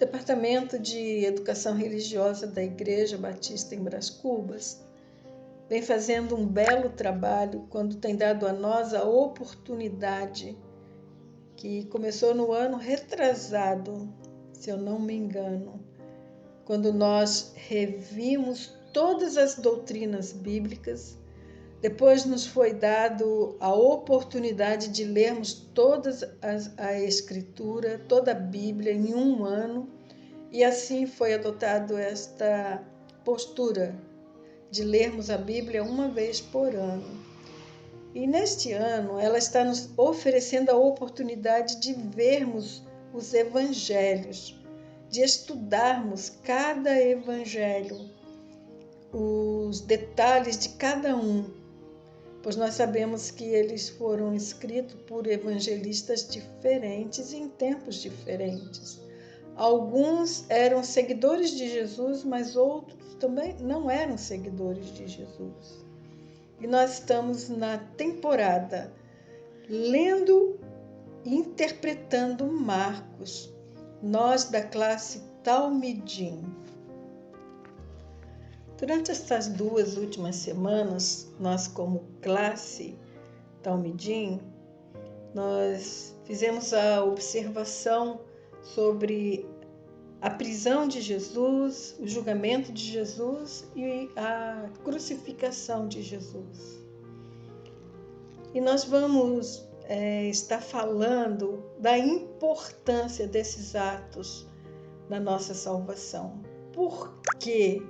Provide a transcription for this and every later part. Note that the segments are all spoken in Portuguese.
Departamento de Educação Religiosa da Igreja Batista em Brás Cubas vem fazendo um belo trabalho quando tem dado a nós a oportunidade, que começou no ano retrasado, se eu não me engano, quando nós revimos todas as doutrinas bíblicas. Depois nos foi dado a oportunidade de lermos toda a Escritura, toda a Bíblia em um ano, e assim foi adotado esta postura de lermos a Bíblia uma vez por ano. E neste ano ela está nos oferecendo a oportunidade de vermos os evangelhos, de estudarmos cada evangelho, os detalhes de cada um, pois nós sabemos que eles foram escritos por evangelistas diferentes em tempos diferentes. Alguns eram seguidores de Jesus, mas outros também não eram seguidores de Jesus. E nós estamos na temporada lendo e interpretando Marcos, nós da classe Talmidim. Durante estas 2 últimas semanas, nós como classe Talmidim, nós fizemos a observação sobre a prisão de Jesus, o julgamento de Jesus e a crucificação de Jesus. E nós vamos estar falando da importância desses atos na nossa salvação. Por quê?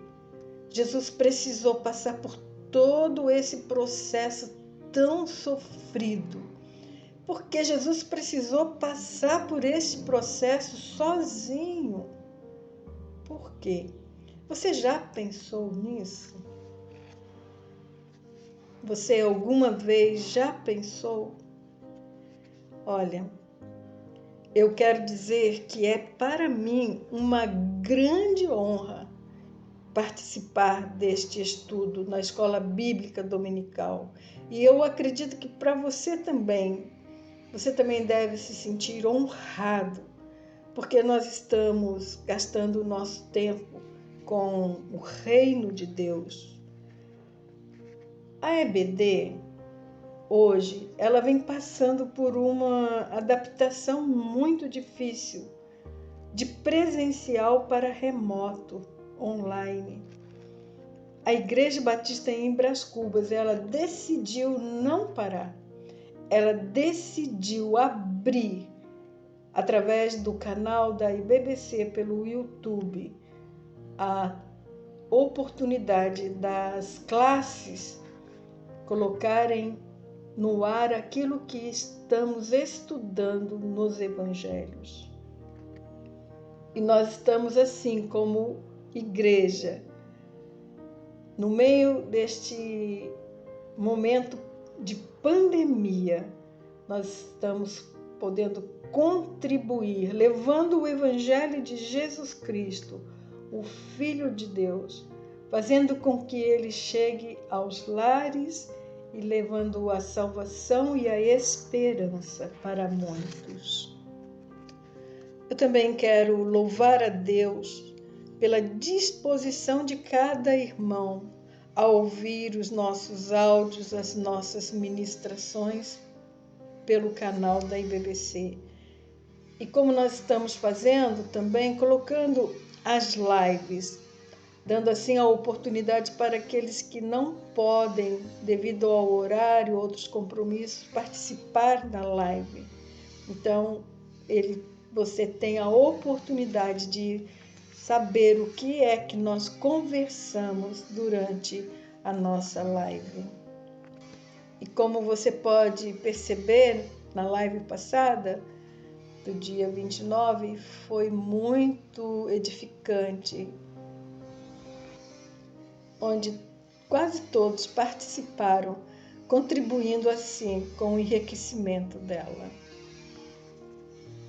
Jesus precisou passar por todo esse processo tão sofrido. Porque Jesus precisou passar por esse processo sozinho. Por quê? Você já pensou nisso? Você alguma vez já pensou? Olha, eu quero dizer que é para mim uma grande honra participar deste estudo na Escola Bíblica Dominical. E eu acredito que para você também deve se sentir honrado, porque nós estamos gastando o nosso tempo com o reino de Deus. A EBD, hoje, ela vem passando por uma adaptação muito difícil, de presencial para remoto, online. A Igreja Batista em Brás Cubas, ela decidiu não parar. Ela decidiu abrir, através do canal da IBBC pelo YouTube, a oportunidade das classes colocarem no ar aquilo que estamos estudando nos evangelhos. E nós estamos assim como igreja, no meio deste momento de pandemia, nós estamos podendo contribuir, levando o Evangelho de Jesus Cristo, o Filho de Deus, fazendo com que ele chegue aos lares e levando a salvação e a esperança para muitos. Eu também quero louvar a Deus pela disposição de cada irmão a ouvir os nossos áudios, as nossas ministrações pelo canal da IBBC. E como nós estamos fazendo também, colocando as lives, dando assim a oportunidade para aqueles que não podem, devido ao horário, outros compromissos, participar da live. Então, você tem a oportunidade de saber o que é que nós conversamos durante a nossa live. E como você pode perceber, na live passada, do dia 29, foi muito edificante, onde quase todos participaram, contribuindo assim com o enriquecimento dela.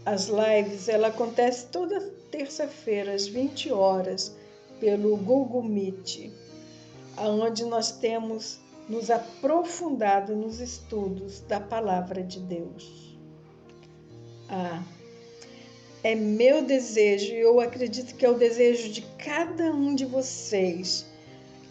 As lives, ela acontece toda terça-feira, às 20 horas, pelo Google Meet, onde nós temos nos aprofundado nos estudos da Palavra de Deus. é meu desejo, e eu acredito que é o desejo de cada um de vocês,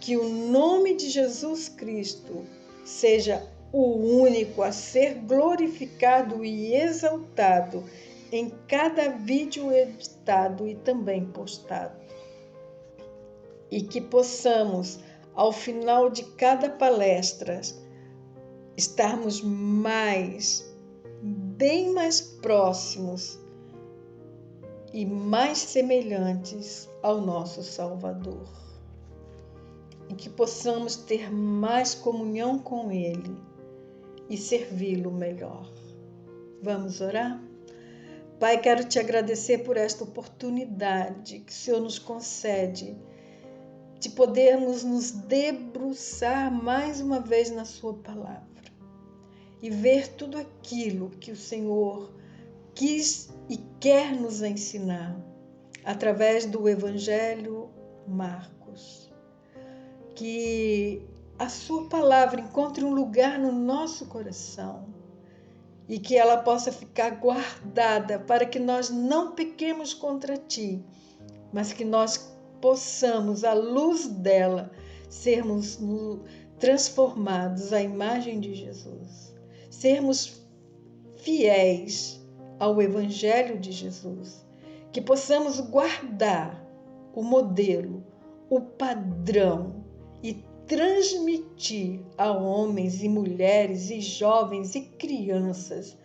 que o nome de Jesus Cristo seja o único a ser glorificado e exaltado em cada vídeo editado e também postado. E que possamos, ao final de cada palestra, estarmos bem mais próximos e mais semelhantes ao nosso Salvador. E que possamos ter mais comunhão com Ele e servi-lo melhor. Vamos orar? Pai, quero te agradecer por esta oportunidade que o Senhor nos concede de podermos nos debruçar mais uma vez na sua palavra e ver tudo aquilo que o Senhor quis e quer nos ensinar através do Evangelho Marcos. Que a sua palavra encontre um lugar no nosso coração e que ela possa ficar guardada para que nós não pequemos contra ti, mas que nós possamos, à luz dela, sermos transformados à imagem de Jesus, sermos fiéis ao Evangelho de Jesus, que possamos guardar o modelo, o padrão e transmitir a homens e mulheres e jovens e crianças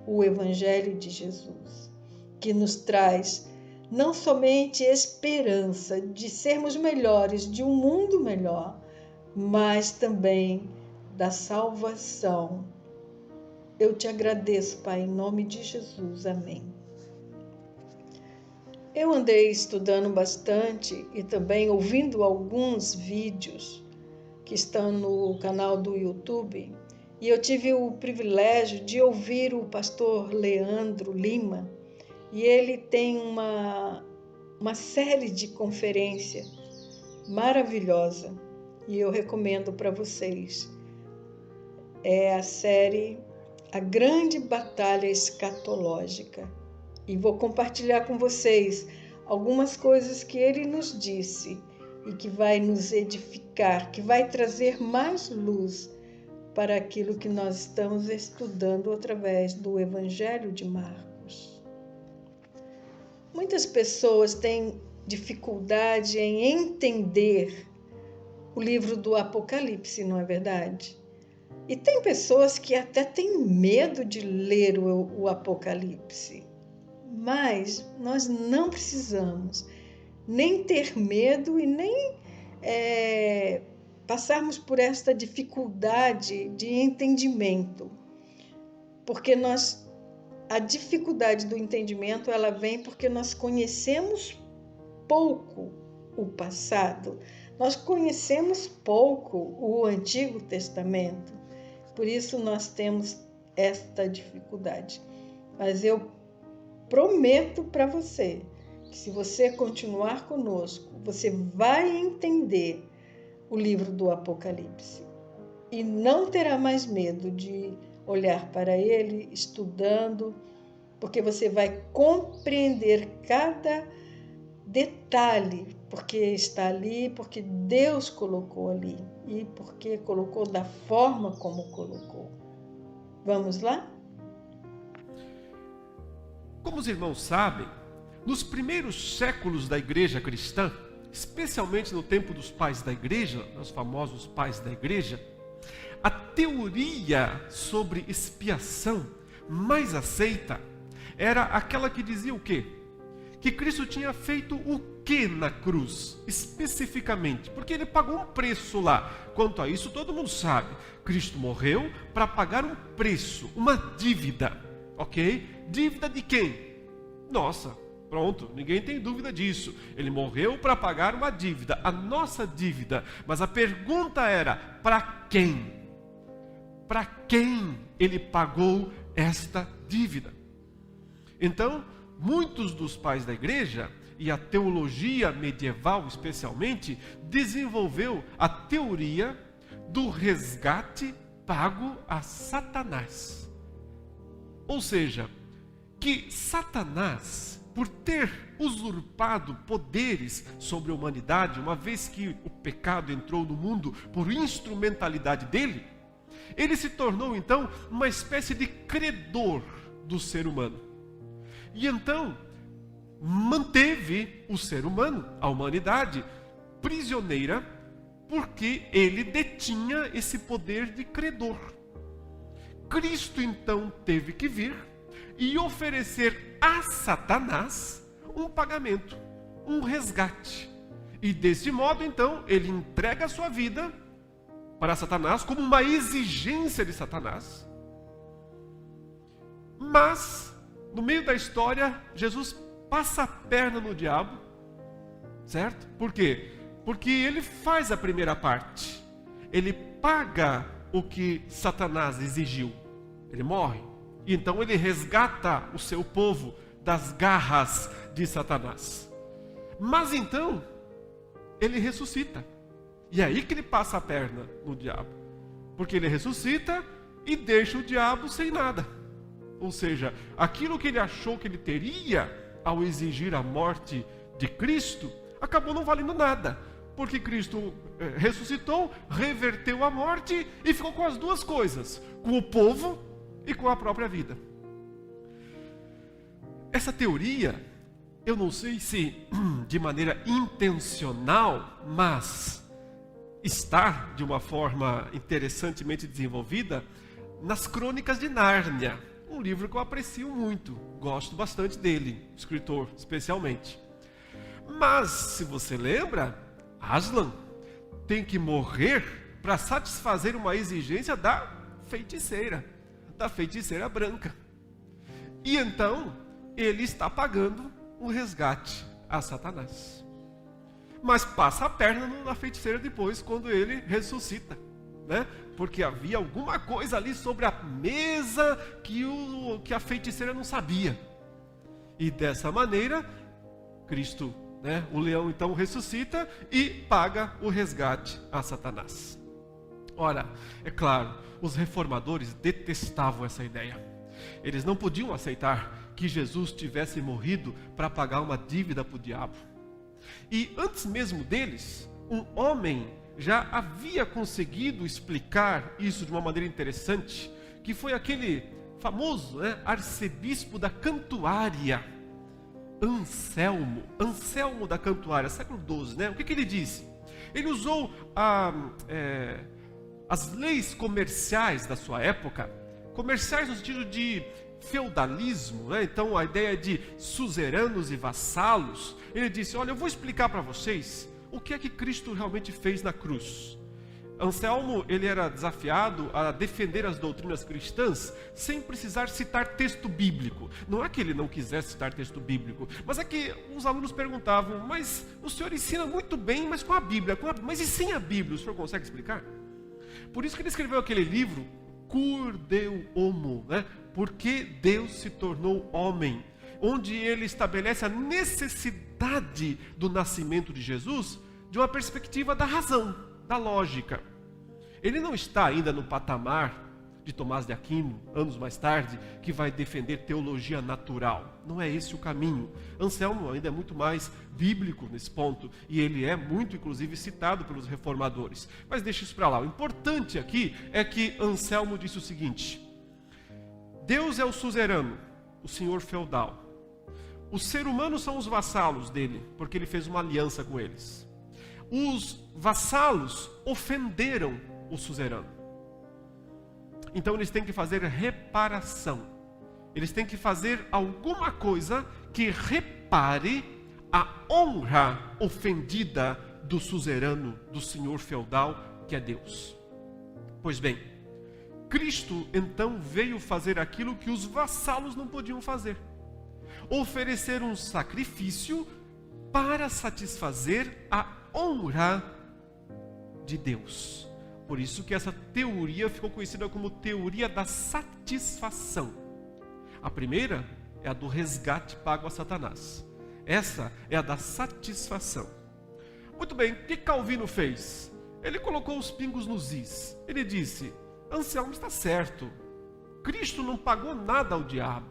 o Evangelho de Jesus, que nos traz não somente esperança de sermos melhores, de um mundo melhor, mas também da salvação. Eu te agradeço, Pai, em nome de Jesus. Amém. Eu andei estudando bastante e também ouvindo alguns vídeos que estão no canal do YouTube, e eu tive o privilégio de ouvir o pastor Leandro Lima, e ele tem uma série de conferências maravilhosa, e eu recomendo para vocês. É a série A Grande Batalha Escatológica. E vou compartilhar com vocês algumas coisas que ele nos disse e que vai nos edificar, que vai trazer mais luz para aquilo que nós estamos estudando através do Evangelho de Marcos. Muitas pessoas têm dificuldade em entender o livro do Apocalipse, não é verdade? E tem pessoas que até têm medo de ler o Apocalipse. Mas nós não precisamos nem ter medo e nem passarmos por esta dificuldade de entendimento. Porque a dificuldade do entendimento, ela vem porque nós conhecemos pouco o passado. Nós conhecemos pouco o Antigo Testamento. Por isso nós temos esta dificuldade. Mas eu prometo para você que se você continuar conosco, você vai entender o livro do Apocalipse e não terá mais medo de olhar para ele, estudando, porque você vai compreender cada detalhe, porque está ali, porque Deus colocou ali e porque colocou da forma como colocou. Vamos lá? Como os irmãos sabem, nos primeiros séculos da igreja cristã, especialmente no tempo dos pais da igreja, os famosos pais da igreja, a teoria sobre expiação mais aceita era aquela que dizia o quê? Que Cristo tinha feito o que na cruz, especificamente? Porque ele pagou um preço lá. Quanto a isso, todo mundo sabe. Cristo morreu para pagar um preço, uma dívida, ok? Dívida de quem? Nossa, pronto, ninguém tem dúvida disso. Ele morreu para pagar uma dívida, a nossa dívida. Mas a pergunta era, para quem? Para quem ele pagou esta dívida? Então, muitos dos pais da igreja, e a teologia medieval especialmente, desenvolveu a teoria do resgate pago a Satanás. Ou seja, que Satanás por ter usurpado poderes sobre a humanidade, uma vez que o pecado entrou no mundo por instrumentalidade dele, ele se tornou então uma espécie de credor do ser humano. E então manteve o ser humano, a humanidade, prisioneira, porque ele detinha esse poder de credor. Cristo então teve que vir e oferecer a Satanás um pagamento, um resgate. E desse modo então ele entrega a sua vida para Satanás como uma exigência de Satanás. Mas no meio da história, Jesus passa a perna no diabo, certo? Por quê? Porque ele faz a primeira parte. Ele paga o que Satanás exigiu. Ele morre. E então ele resgata o seu povo das garras de Satanás. Mas então, ele ressuscita. E é aí que ele passa a perna no diabo. Porque ele ressuscita e deixa o diabo sem nada. Ou seja, aquilo que ele achou que ele teria ao exigir a morte de Cristo, acabou não valendo nada. Porque Cristo ressuscitou, reverteu a morte e ficou com as duas coisas, com o povo e com a própria vida. Essa teoria, eu não sei se de maneira intencional, mas está de uma forma interessantemente desenvolvida nas Crônicas de Nárnia, um livro que eu aprecio muito, gosto bastante dele, escritor especialmente. Mas, se você lembra, Aslan tem que morrer para satisfazer uma exigência da feiticeira branca. E então, ele está pagando um resgate a Satanás. Mas passa a perna na feiticeira depois, quando ele ressuscita, né? Porque havia alguma coisa ali sobre a mesa que a feiticeira não sabia. E dessa maneira, Cristo, né, o leão então ressuscita e paga o resgate a Satanás. Ora, é claro, os reformadores detestavam essa ideia. Eles não podiam aceitar que Jesus tivesse morrido para pagar uma dívida para o diabo. E antes mesmo deles, um homem já havia conseguido explicar isso de uma maneira interessante, que foi aquele famoso, né, arcebispo da Cantuária, Anselmo da Cantuária, século XII, né? O que ele disse? Ele usou as leis comerciais da sua época, comerciais no sentido de feudalismo, né? Então a ideia de suzeranos e vassalos. Ele disse: olha, eu vou explicar para vocês o que é que Cristo realmente fez na cruz. Anselmo, ele era desafiado a defender as doutrinas cristãs sem precisar citar texto bíblico. Não é que ele não quisesse citar texto bíblico, mas é que os alunos perguntavam: mas o senhor ensina muito bem, mas com a Bíblia, mas e sem a Bíblia, o senhor consegue explicar? Por isso que ele escreveu aquele livro, Cur Deo Homo, né? Porque Deus se tornou homem, onde ele estabelece a necessidade do nascimento de Jesus de uma perspectiva da razão, da lógica. Ele não está ainda no patamar de Tomás de Aquino, anos mais tarde, que vai defender teologia natural. Não é esse o caminho. Anselmo ainda é muito mais bíblico nesse ponto, e ele é muito, inclusive, citado pelos reformadores. Mas deixa isso para lá. O importante aqui é que Anselmo disse o seguinte: Deus é o suzerano, o senhor feudal. Os seres humanos são os vassalos dele, porque ele fez uma aliança com eles. Os vassalos ofenderam o suzerano. Então eles têm que fazer reparação. Eles têm que fazer alguma coisa que repare a honra ofendida do suzerano, do senhor feudal, que é Deus. Pois bem, Cristo então veio fazer aquilo que os vassalos não podiam fazer: oferecer um sacrifício para satisfazer a honra de Deus. Por isso que essa teoria ficou conhecida como teoria da satisfação. A primeira é a do resgate pago a Satanás. Essa é a da satisfação. Muito bem, o que Calvino fez? Ele colocou os pingos nos is. Ele disse: Anselmo está certo, Cristo não pagou nada ao diabo.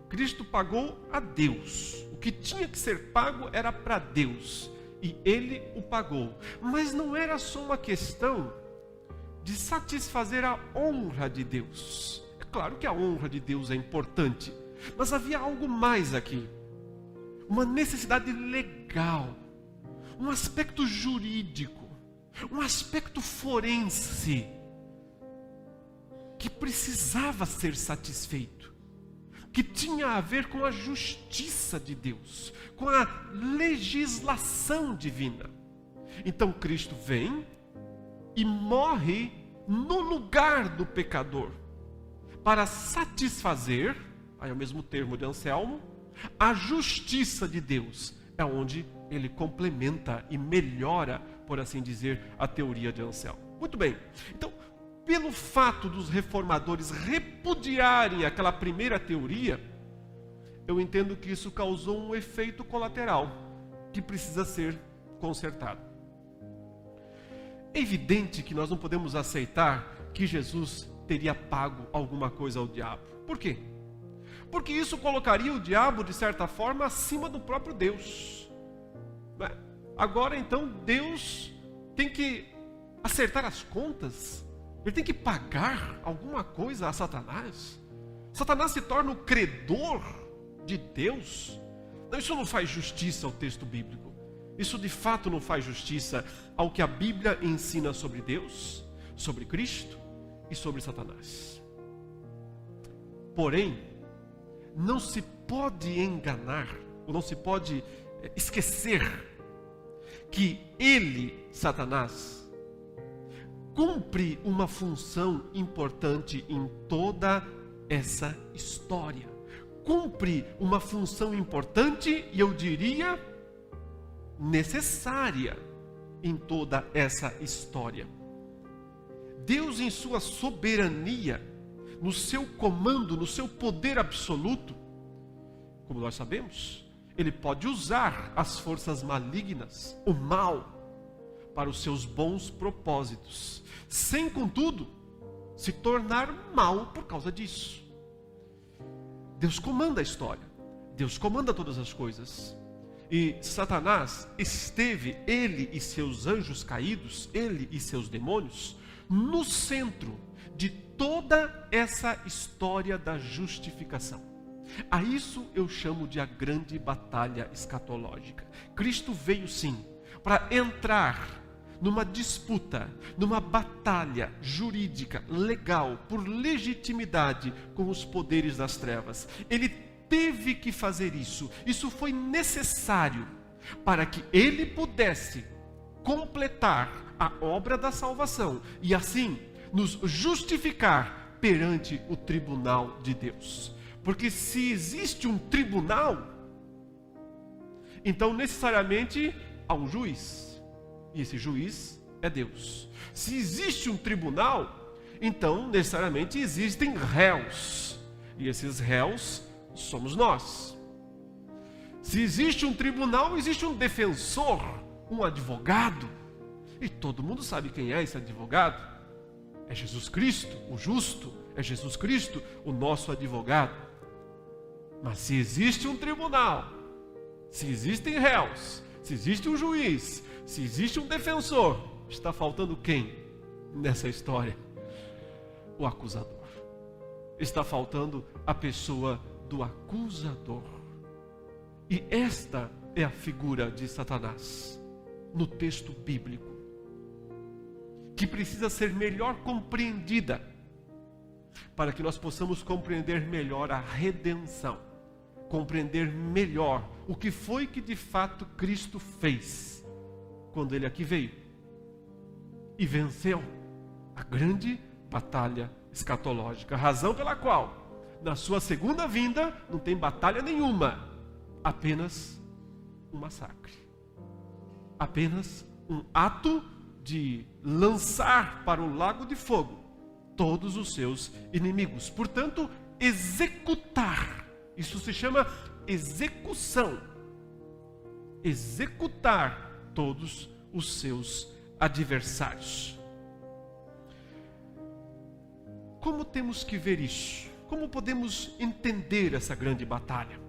Cristo pagou a Deus. O que tinha que ser pago era para Deus. E Ele o pagou. Mas não era só uma questão de satisfazer a honra de Deus. É claro que a honra de Deus é importante. Mas havia algo mais aqui. Uma necessidade legal. Um aspecto jurídico. Um aspecto forense. Que precisava ser satisfeito. Que tinha a ver com a justiça de Deus, com a legislação divina. Então Cristo vem e morre no lugar do pecador, para satisfazer, aí é o mesmo termo de Anselmo, a justiça de Deus. É onde ele complementa e melhora, por assim dizer, a teoria de Anselmo. Muito bem, então, pelo fato dos reformadores repudiarem aquela primeira teoria, eu entendo que isso causou um efeito colateral que precisa ser consertado. É evidente que nós não podemos aceitar que Jesus teria pago alguma coisa ao diabo. Por quê? Porque isso colocaria o diabo, de certa forma, acima do próprio Deus. Agora, então, Deus tem que acertar as contas. Ele tem que pagar alguma coisa a Satanás. Satanás se torna o credor de Deus. Não, isso não faz justiça ao texto bíblico. Isso de fato não faz justiça ao que a Bíblia ensina sobre Deus, sobre Cristo e sobre Satanás. Porém, não se pode enganar, ou não se pode esquecer que ele, Satanás, cumpre uma função importante em toda essa história. Cumpre uma função importante e eu diria necessária em toda essa história. Deus, em sua soberania, no seu comando, no seu poder absoluto, como nós sabemos, ele pode usar as forças malignas, o mal, para os seus bons propósitos, sem, contudo, se tornar mal por causa disso. Deus comanda a história, Deus comanda todas as coisas. E Satanás esteve, ele e seus anjos caídos, ele e seus demônios, no centro de toda essa história da justificação. A isso eu chamo de a grande batalha escatológica. Cristo veio sim para entrar numa disputa, numa batalha jurídica, legal, por legitimidade com os poderes das trevas. Ele teve que fazer isso. Isso foi necessário para que ele pudesse completar a obra da salvação e assim nos justificar perante o tribunal de Deus. Porque se existe um tribunal, então necessariamente há um juiz. E esse juiz é Deus. Se existe um tribunal, então necessariamente existem réus. E esses réus somos nós. Se existe um tribunal, existe um defensor, um advogado. E todo mundo sabe quem é esse advogado. É Jesus Cristo, o justo. É Jesus Cristo, o nosso advogado. Mas se existe um tribunal, se existem réus, se existe um juiz, se existe um defensor, está faltando quem nessa história? O acusador. Está faltando a pessoa do acusador. E esta é a figura de Satanás no texto bíblico, que precisa ser melhor compreendida para que nós possamos compreender melhor a redenção, compreender melhor o que foi que de fato Cristo fez quando ele aqui veio e venceu a grande batalha escatológica, razão pela qual na sua segunda vinda não tem batalha nenhuma, apenas um massacre, apenas um ato de lançar para o lago de fogo todos os seus inimigos. Portanto, executar, isso se chama execução, executar todos os seus adversários. Como temos que ver isso? como podemos entender essa grande batalha?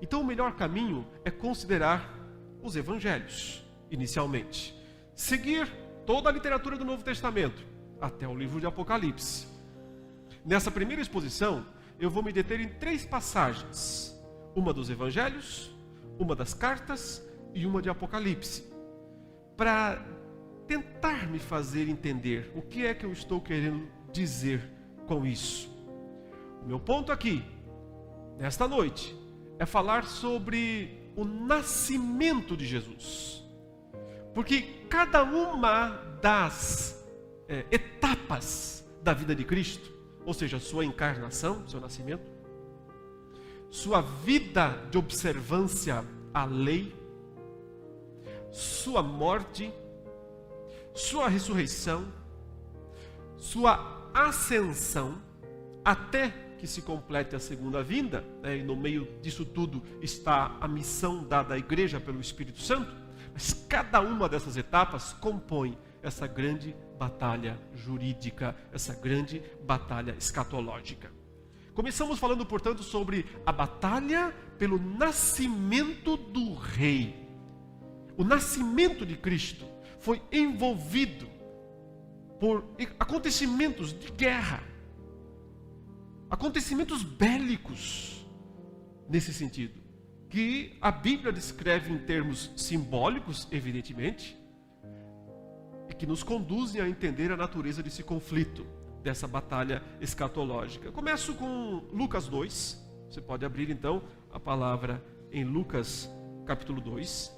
Então, o melhor caminho é considerar os evangelhos, inicialmente. Seguir toda a literatura do Novo Testamento, até o livro de Apocalipse. Nessa primeira exposição, eu vou me deter em 3 passagens. Uma dos evangelhos, uma das cartas e uma de Apocalipse. Para tentar me fazer entender o que é que eu estou querendo dizer com isso. O meu ponto aqui, nesta noite, é falar sobre o nascimento de Jesus. Porque cada uma das etapas da vida de Cristo, ou seja, sua encarnação, seu nascimento, sua vida de observância à lei, sua morte, sua ressurreição, sua ascensão, até que se complete a segunda vinda, e no meio disso tudo está a missão dada à igreja pelo Espírito Santo, mas cada uma dessas etapas compõe essa grande batalha jurídica, essa grande batalha escatológica. Começamos falando, portanto, sobre a batalha pelo nascimento do rei. O nascimento de Cristo foi envolvido por acontecimentos de guerra, acontecimentos bélicos, nesse sentido, que a Bíblia descreve em termos simbólicos, evidentemente, e que nos conduzem a entender a natureza desse conflito, dessa batalha escatológica. Começo com Lucas 2, você pode abrir então a palavra em Lucas capítulo 2.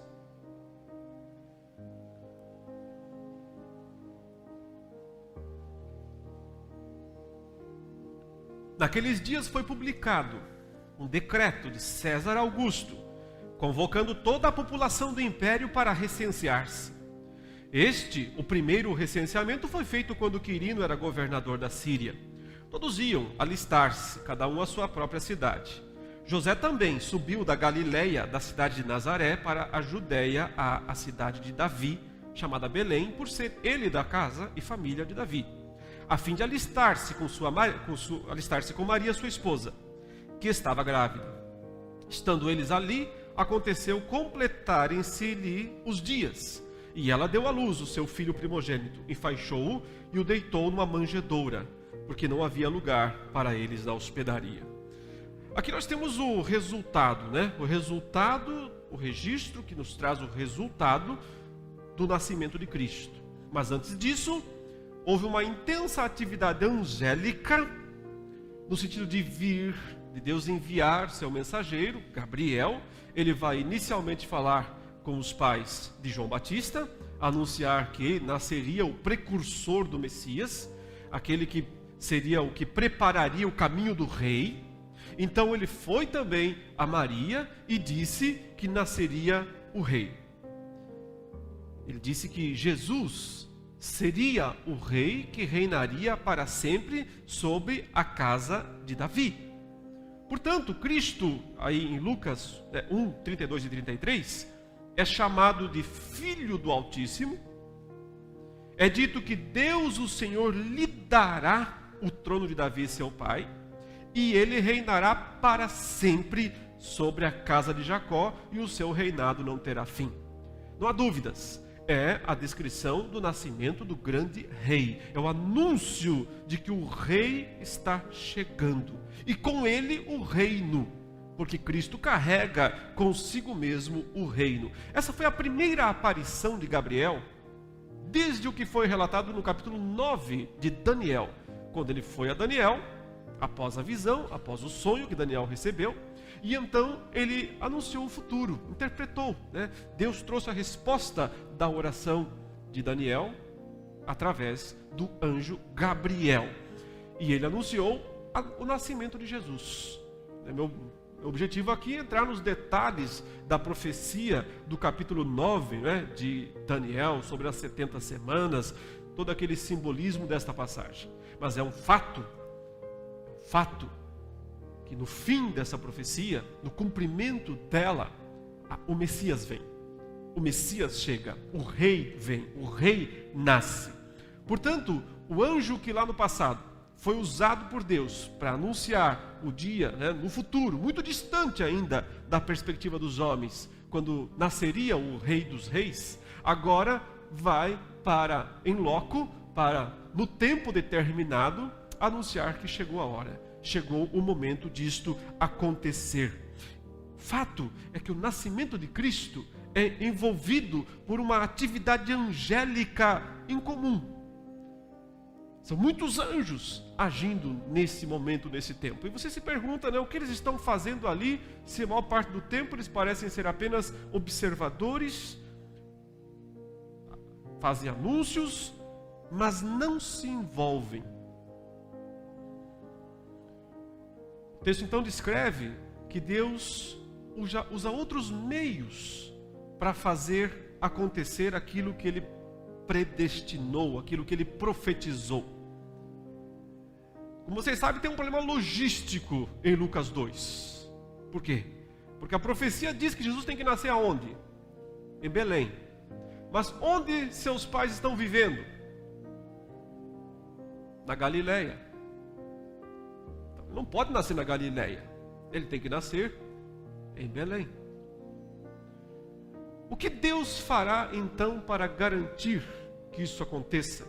Naqueles dias foi publicado um decreto de César Augusto, convocando toda a população do império para recensear-se. O primeiro recenseamento foi feito quando Quirino era governador da Síria. Todos iam alistar-se, cada um à sua própria cidade. José também subiu da Galileia, da cidade de Nazaré, para a Judéia, a cidade de Davi, chamada Belém, por ser ele da casa e família de Davi, a fim de alistar-se com Maria, sua esposa, que estava grávida. Estando eles ali, aconteceu completarem-se-lhe os dias, e ela deu à luz o seu filho primogênito, enfaixou-o e o deitou numa manjedoura, porque não havia lugar para eles na hospedaria. Aqui nós temos o resultado, o registro que nos traz o resultado do nascimento de Cristo. Mas antes disso, houve uma intensa atividade angélica, no sentido de Deus enviar seu mensageiro, Gabriel. Ele vai inicialmente falar com os pais de João Batista, anunciar que nasceria o precursor do Messias, aquele que seria o que prepararia o caminho do rei. Então ele foi também a Maria e disse que nasceria o rei. Ele disse que Jesus seria o rei que reinaria para sempre sobre a casa de Davi. Portanto, Cristo, aí em Lucas 1, 32 e 33, é chamado de Filho do Altíssimo. É dito que Deus, o Senhor, lhe dará o trono de Davi, seu pai, e ele reinará para sempre sobre a casa de Jacó, e o seu reinado não terá fim. Não há dúvidas, é a descrição do nascimento do grande rei. É o anúncio de que o rei está chegando, e com ele o reino, porque Cristo carrega consigo mesmo o reino. Essa foi a primeira aparição de Gabriel, desde o que foi relatado no capítulo 9 de Daniel, quando ele foi a Daniel, após a visão, após o sonho que Daniel recebeu, e então ele anunciou o futuro, interpretou, Deus trouxe a resposta da oração de Daniel através do anjo Gabriel, e ele anunciou o nascimento de Jesus. Meu objetivo aqui é entrar nos detalhes da profecia do capítulo 9, de Daniel, sobre as 70 semanas, todo aquele simbolismo desta passagem. Mas é um fato que no fim dessa profecia, no cumprimento dela, o Messias vem. O Messias chega, o rei vem, o rei nasce. Portanto, o anjo que lá no passado foi usado por Deus para anunciar o dia, no futuro, muito distante ainda da perspectiva dos homens, quando nasceria o Rei dos Reis, agora vai para, em loco, para, no tempo determinado, anunciar que chegou a hora, chegou o momento disto acontecer. Fato é que o nascimento de Cristo é envolvido por uma atividade angélica incomum. São muitos anjos agindo nesse momento, nesse tempo. E você se pergunta, o que eles estão fazendo ali, se a maior parte do tempo eles parecem ser apenas observadores, fazem anúncios, mas não se envolvem. O texto então descreve que Deus usa outros meios para fazer acontecer aquilo que Ele predestinou, aquilo que Ele profetizou. Como vocês sabem, tem um problema logístico em Lucas 2. Por quê? Porque a profecia diz que Jesus tem que nascer aonde? Em Belém. Mas onde seus pais estão vivendo? Na Galileia. Então, não pode nascer na Galileia. Ele tem que nascer em Belém. O que Deus fará então para garantir que isso aconteça?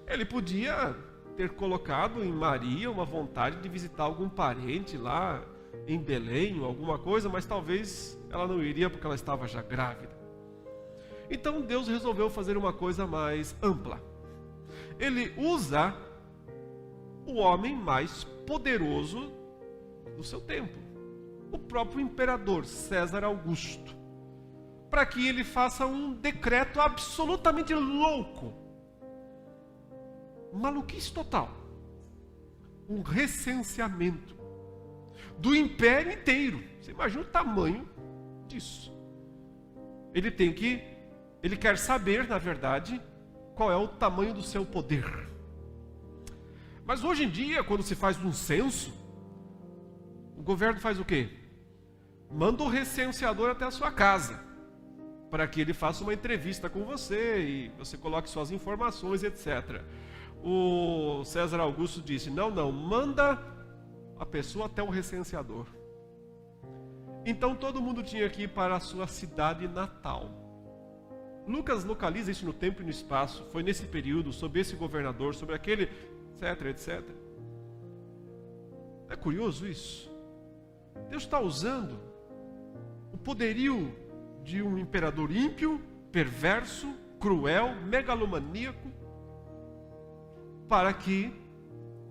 Ele podia ter colocado em Maria uma vontade de visitar algum parente lá em Belém ou alguma coisa, mas talvez ela não iria porque ela estava já grávida. Então Deus resolveu fazer uma coisa mais ampla. Ele usa o homem mais poderoso do seu tempo, o próprio imperador César Augusto, para que ele faça um decreto absolutamente louco, maluquice total, um recenseamento do império inteiro. Você imagina o tamanho disso. Ele quer saber, na verdade, qual é o tamanho do seu poder. Mas hoje em dia, quando se faz um censo, o governo faz o quê? Manda o recenseador até a sua casa, para que ele faça uma entrevista com você e você coloque suas informações, etc. O César Augusto disse, não, manda a pessoa até o recenseador. Então todo mundo tinha que ir para a sua cidade natal. Lucas localiza isso no tempo e no espaço. Foi nesse período, sob esse governador, sobre aquele, etc. É curioso isso. Deus está usando o poderio de um imperador ímpio, perverso, cruel, megalomaníaco, para que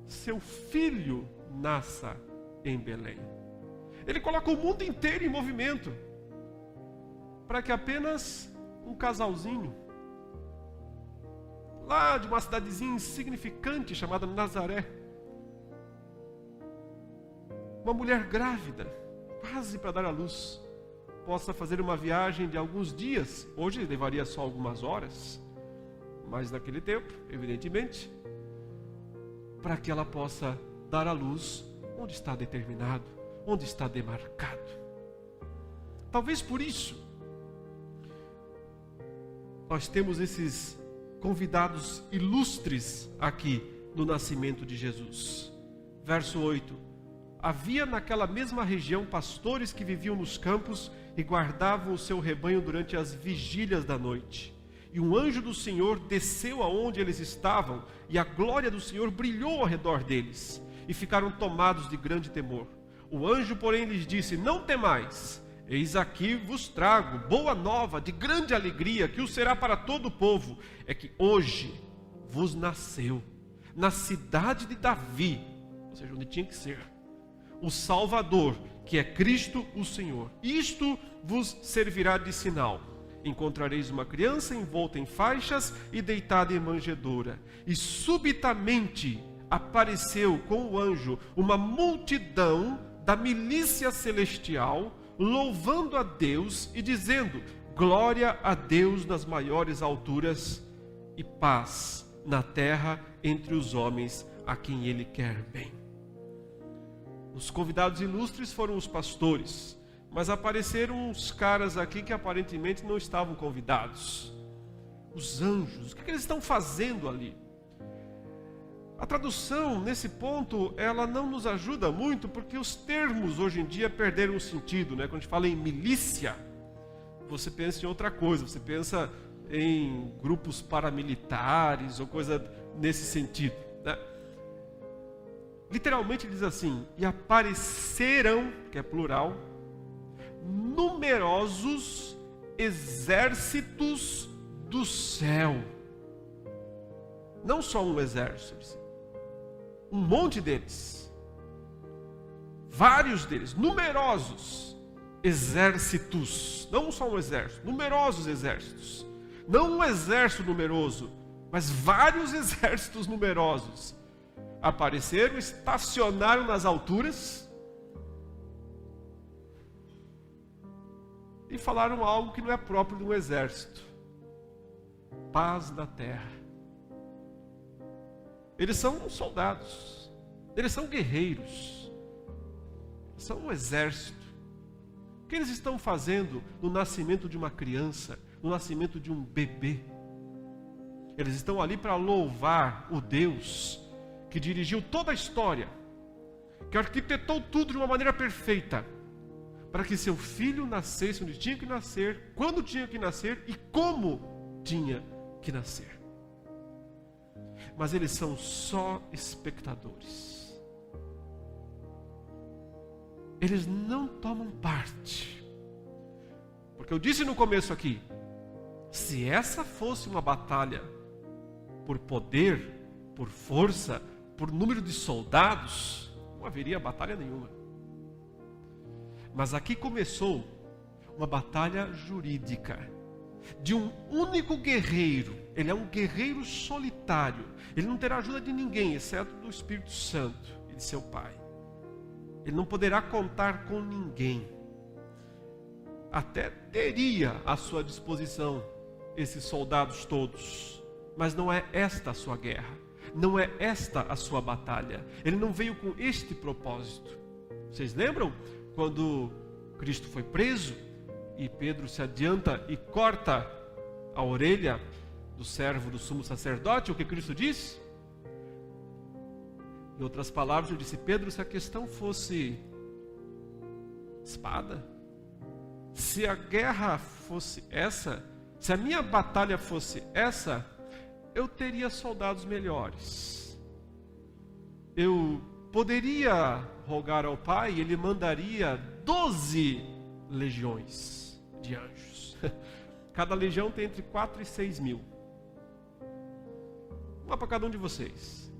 seu filho nasça em Belém. Ele coloca o mundo inteiro em movimento, para que apenas um casalzinho, lá de uma cidadezinha insignificante chamada Nazaré, uma mulher grávida, quase para dar à luz, possa fazer uma viagem de alguns dias. Hoje levaria só algumas horas, mas naquele tempo, evidentemente, para que ela possa dar à luz onde está determinado, onde está demarcado. Talvez por isso nós temos esses convidados ilustres aqui no nascimento de Jesus. Verso 8: havia naquela mesma região pastores que viviam nos campos e guardavam o seu rebanho durante as vigílias da noite. E um anjo do Senhor desceu aonde eles estavam, e a glória do Senhor brilhou ao redor deles, e ficaram tomados de grande temor. O anjo, porém, lhes disse: não temais, eis aqui vos trago boa nova de grande alegria, que o será para todo o povo, é que hoje vos nasceu, na cidade de Davi, ou seja, onde tinha que ser, o Salvador, que é Cristo o Senhor. Isto vos servirá de sinal: encontrareis uma criança envolta em faixas e deitada em manjedoura. E subitamente apareceu com o anjo uma multidão da milícia celestial, louvando a Deus e dizendo: glória a Deus nas maiores alturas e paz na terra entre os homens a quem Ele quer bem. Os convidados ilustres foram os pastores, mas apareceram uns caras aqui que aparentemente não estavam convidados. Os anjos, o que eles estão fazendo ali? A tradução, nesse ponto, ela não nos ajuda muito, porque os termos hoje em dia perderam o sentido, né? Quando a gente fala em milícia, você pensa em outra coisa, você pensa em grupos paramilitares ou coisa nesse sentido, né? Literalmente diz assim: e apareceram, que é plural, numerosos exércitos do céu. Não só um exército, um monte deles, vários deles, numerosos exércitos, não só um exército, numerosos exércitos, não um exército numeroso, mas vários exércitos numerosos, apareceram, estacionaram nas alturas e falaram algo que não é próprio de um exército: paz na terra. Eles são soldados, eles são guerreiros, são um exército. O que eles estão fazendo no nascimento de uma criança, no nascimento de um bebê? Eles estão ali para louvar o Deus que dirigiu toda a história, que arquitetou tudo de uma maneira perfeita, para que seu filho nascesse onde tinha que nascer, quando tinha que nascer e como tinha que nascer. Mas eles são só espectadores. Eles não tomam parte. Porque eu disse no começo aqui, se essa fosse uma batalha por poder, por força, por número de soldados, não haveria batalha nenhuma. Mas aqui começou uma batalha jurídica de um único guerreiro. Ele é um guerreiro solitário. Ele não terá ajuda de ninguém, exceto do Espírito Santo e de seu Pai. Ele não poderá contar com ninguém. Até teria à sua disposição esses soldados todos, mas não é esta a sua guerra, não é esta a sua batalha. Ele não veio com este propósito. Vocês lembram quando Cristo foi preso e Pedro se adianta e corta a orelha do servo do sumo sacerdote? O que Cristo disse? Em outras palavras, ele disse: Pedro, se a questão fosse espada, se a guerra fosse essa, se a minha batalha fosse essa, eu teria soldados melhores. Eu poderia rogar ao Pai, ele mandaria 12 legiões de anjos. Cada legião tem entre 4 e 6 mil. Uma para cada um de vocês.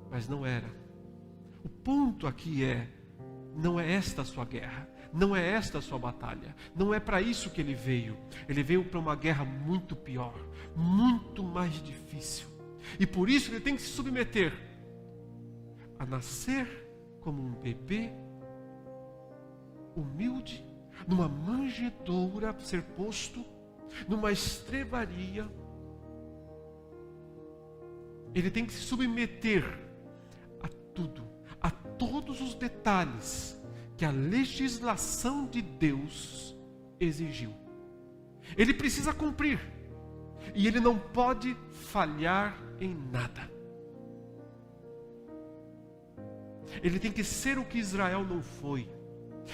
Mas não era. O ponto aqui é, não é esta a sua guerra, não é esta a sua batalha, não é para isso que ele veio. Ele veio para uma guerra muito pior, muito mais difícil. E por isso ele tem que se submeter a nascer como um bebê humilde, numa manjedoura, ser posto numa estrebaria. Ele tem que se submeter a tudo, a todos os detalhes que a legislação de Deus exigiu. Ele precisa cumprir, e ele não pode falhar em nada. Ele tem que ser o que Israel não foi.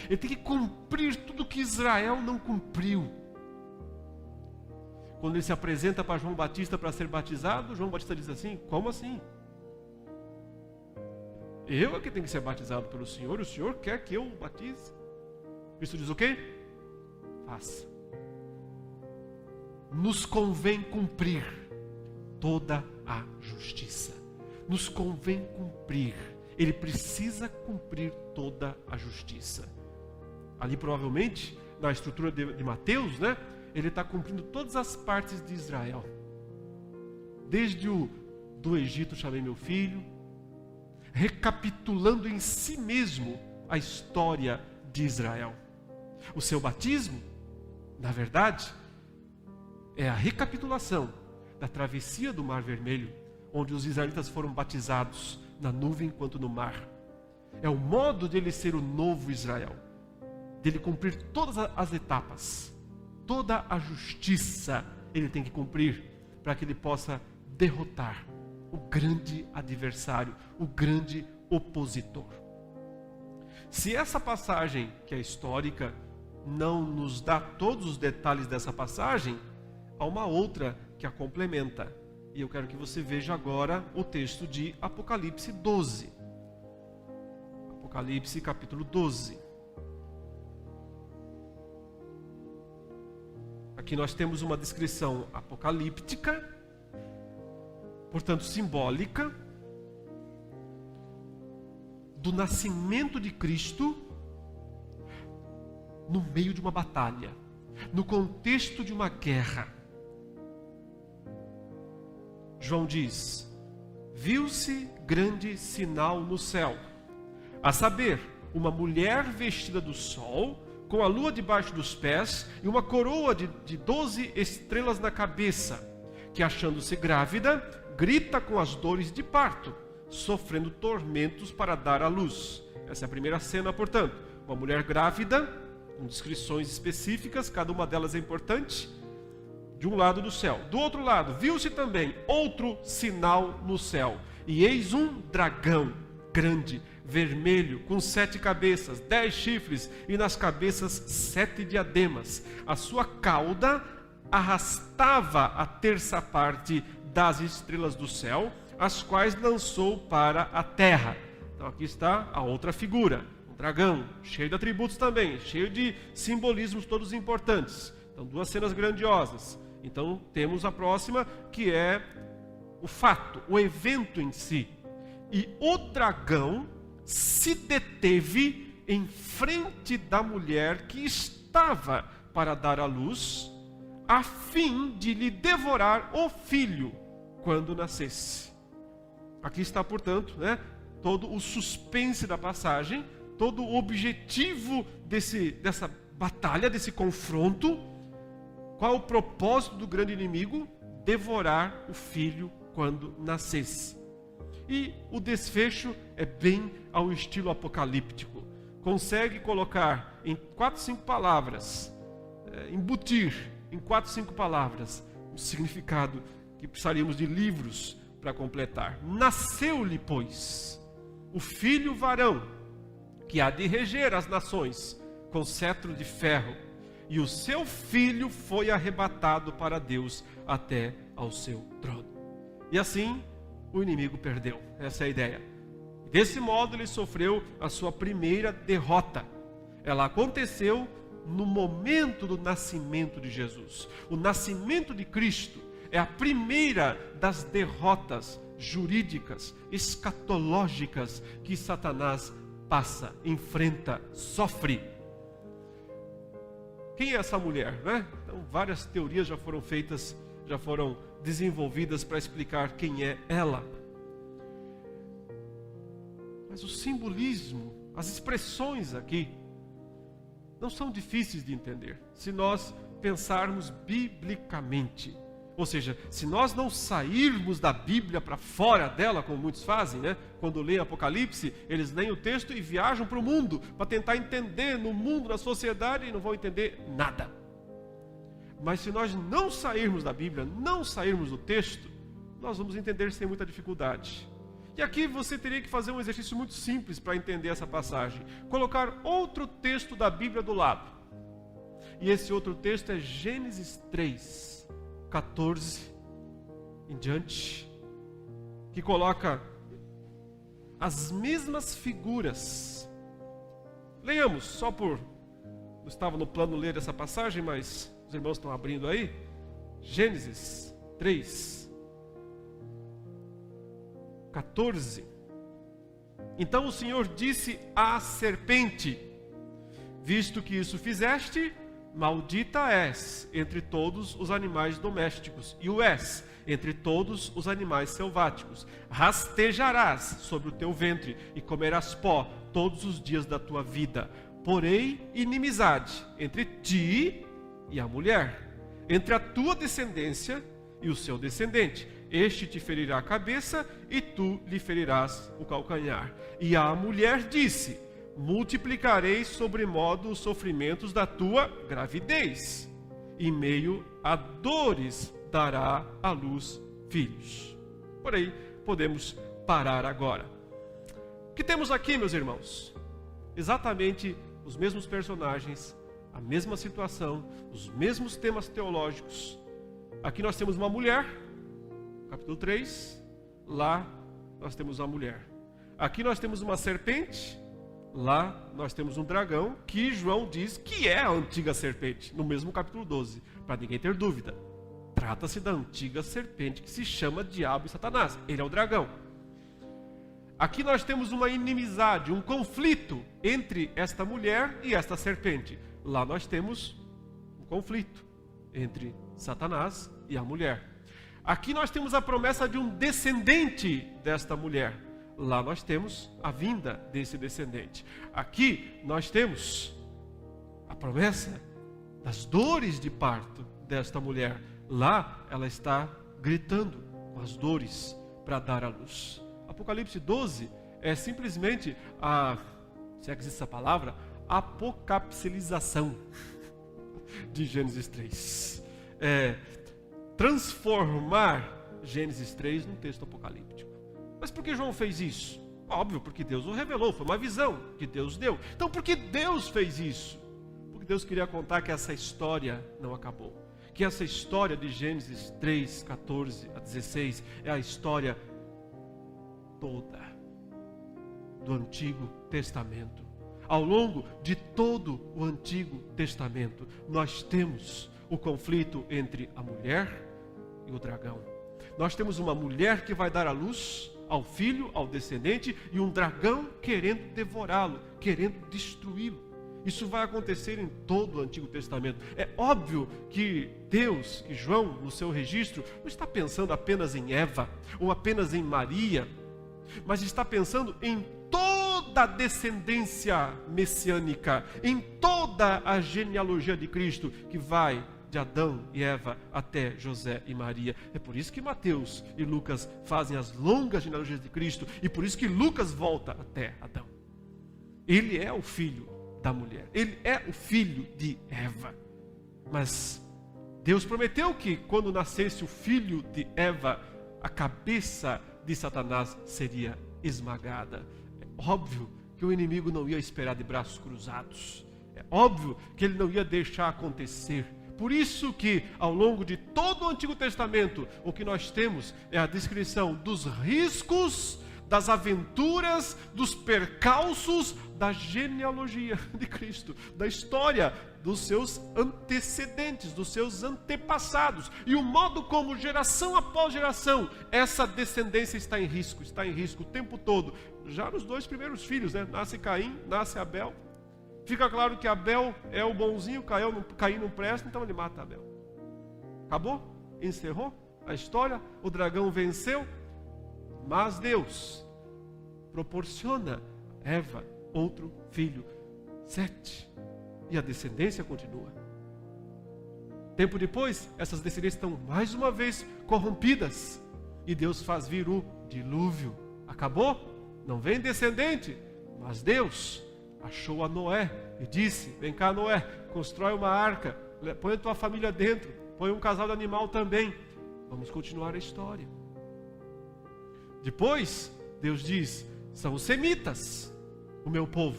Ele tem que cumprir tudo que Israel não cumpriu. Quando ele se apresenta para João Batista para ser batizado, João Batista diz assim: como assim? Eu é que tenho que ser batizado pelo Senhor, e o Senhor quer que eu o batize? Cristo diz o quê? Faça. Nos convém cumprir toda a justiça. Nos convém cumprir. Ele precisa cumprir toda a justiça. Ali provavelmente, na estrutura de Mateus, né? Ele está cumprindo todas as partes de Israel. Desde do Egito chamei meu filho, recapitulando em si mesmo a história de Israel. O seu batismo, na verdade, é a recapitulação da travessia do Mar Vermelho, onde os israelitas foram batizados na nuvem quanto no mar. É o modo de ele ser o novo Israel, dele cumprir todas as etapas, toda a justiça ele tem que cumprir para que ele possa derrotar o grande adversário, o grande opositor. Se essa passagem, que é histórica, não nos dá todos os detalhes dessa passagem, há uma outra que a complementa. E eu quero que você veja agora o texto de Apocalipse 12. Apocalipse capítulo 12. Aqui nós temos uma descrição apocalíptica, portanto simbólica, do nascimento de Cristo no meio de uma batalha, no contexto de uma guerra. João diz: viu-se grande sinal no céu, a saber, uma mulher vestida do sol, com a lua debaixo dos pés e uma coroa de 12 estrelas na cabeça, que, achando-se grávida, grita com as dores de parto, sofrendo tormentos para dar à luz. Essa é a primeira cena, portanto. Uma mulher grávida, com descrições específicas, cada uma delas é importante, de um lado do céu. Do outro lado, viu-se também outro sinal no céu. E eis um dragão grande, vermelho, com 7 cabeças, 10 chifres, e nas cabeças 7 diademas. A sua cauda arrastava a terça parte das estrelas do céu, as quais lançou para a terra. Então aqui está a outra figura, um dragão, cheio de atributos também, cheio de simbolismos todos importantes. Então 2 cenas grandiosas. Então temos a próxima, que é o fato, o evento em si. E o dragão se deteve em frente da mulher que estava para dar à luz, a fim de lhe devorar o filho quando nascesse. Aqui está, portanto, todo o suspense da passagem, todo o objetivo dessa batalha, desse confronto. Qual o propósito do grande inimigo? Devorar o filho quando nascesse. E o desfecho é bem ao estilo apocalíptico. Consegue colocar em 4, 5 palavras, embutir em 4, 5 palavras o significado que precisaríamos de livros para completar. Nasceu-lhe, pois, o filho varão, que há de reger as nações com cetro de ferro, e o seu filho foi arrebatado para Deus até ao seu trono. E assim o inimigo perdeu. Essa é a ideia. Desse modo ele sofreu a sua primeira derrota. Ela aconteceu no momento do nascimento de Jesus. O nascimento de Cristo é a primeira das derrotas jurídicas, escatológicas que Satanás passa, enfrenta, sofre. Quem é essa mulher, Então, várias teorias já foram feitas, já foram desenvolvidas para explicar quem é ela. Mas o simbolismo, as expressões aqui, não são difíceis de entender, se nós pensarmos biblicamente. Ou seja, se nós não sairmos da Bíblia para fora dela, como muitos fazem, Quando leem Apocalipse, eles leem o texto e viajam para o mundo, para tentar entender no mundo, na sociedade, e não vão entender nada. Mas se nós não sairmos da Bíblia, não sairmos do texto, nós vamos entender sem muita dificuldade. E aqui você teria que fazer um exercício muito simples para entender essa passagem. Colocar outro texto da Bíblia do lado. E esse outro texto é Gênesis 3, 14 em diante, que coloca as mesmas figuras. Leiamos, só por... Não estava no plano ler essa passagem, mas os irmãos estão abrindo aí. Gênesis 3, 14. Então o Senhor disse à serpente: visto que isso fizeste, maldita és entre todos os animais domésticos, e o és entre todos os animais selváticos. Rastejarás sobre o teu ventre e comerás pó todos os dias da tua vida. Porém, inimizade entre ti e a mulher, entre a tua descendência e o seu descendente. Este te ferirá a cabeça e tu lhe ferirás o calcanhar. E a mulher disse: multiplicarei sobremodo os sofrimentos da tua gravidez, e podemos parar agora. O que temos aqui, meus irmãos? Exatamente os mesmos personagens, a mesma situação, os mesmos temas teológicos. Aqui nós temos uma mulher, capítulo 3, lá nós temos uma mulher. Aqui nós temos uma serpente, lá nós temos um dragão, que João diz que é a antiga serpente, no mesmo capítulo 12, para ninguém ter dúvida. Trata-se da antiga serpente que se chama Diabo e Satanás, ele é o dragão. Aqui nós temos uma inimizade, um conflito entre esta mulher e esta serpente. Lá nós temos um conflito entre Satanás e a mulher. Aqui nós temos a promessa de um descendente desta mulher. Lá nós temos a vinda desse descendente. Aqui nós temos a promessa das dores de parto desta mulher. Lá ela está gritando com as dores para dar à luz. Apocalipse 12 é simplesmente se é que existe essa palavra, apocapsilização de Gênesis 3. Transformar Gênesis 3 num texto apocalíptico. Mas por que João fez isso? Óbvio, porque Deus o revelou, foi uma visão que Deus deu. Então por que Deus fez isso? Porque Deus queria contar que essa história não acabou. Que essa história de Gênesis 3, 14 a 16 é a história toda do Antigo Testamento. Ao longo de todo o Antigo Testamento, nós temos o conflito entre a mulher e o dragão. Nós temos uma mulher que vai dar à luz ao filho, ao descendente, e um dragão querendo devorá-lo, querendo destruí-lo. Isso vai acontecer em todo o Antigo Testamento. É óbvio que Deus e João, no seu registro, não está pensando apenas em Eva ou apenas em Maria, mas está pensando em toda a descendência messiânica, em toda a genealogia de Cristo, que vai de Adão e Eva até José e Maria. É por isso que Mateus e Lucas fazem as longas genealogias de Cristo, e por isso que Lucas volta até Adão. Ele é o filho da mulher, ele é o filho de Eva. Mas Deus prometeu que quando nascesse o filho de Eva, a cabeça de Satanás seria esmagada. É óbvio que o inimigo não ia esperar de braços cruzados. É óbvio que ele não ia deixar acontecer. Por isso que ao longo de todo o Antigo Testamento, o que nós temos é a descrição dos riscos, das aventuras, dos percalços da genealogia de Cristo, da história dos seus antecedentes, dos seus antepassados, e o modo como geração após geração essa descendência está em risco o tempo todo. Já nos dois primeiros filhos, nasce Caim, nasce Abel. Fica claro que Abel é o bonzinho, Caim não presta, então ele mata Abel. Acabou? Encerrou a história, o dragão venceu. Mas Deus proporciona a Eva outro filho, Sete, e a descendência continua. Tempo depois, essas descendências estão mais uma vez corrompidas, e Deus faz vir o dilúvio. Acabou? Não vem descendente, mas Deus achou a Noé e disse: vem cá, Noé, constrói uma arca, põe a tua família dentro, põe um casal de animal também. Vamos continuar a história. Depois, Deus diz: são os semitas, o meu povo.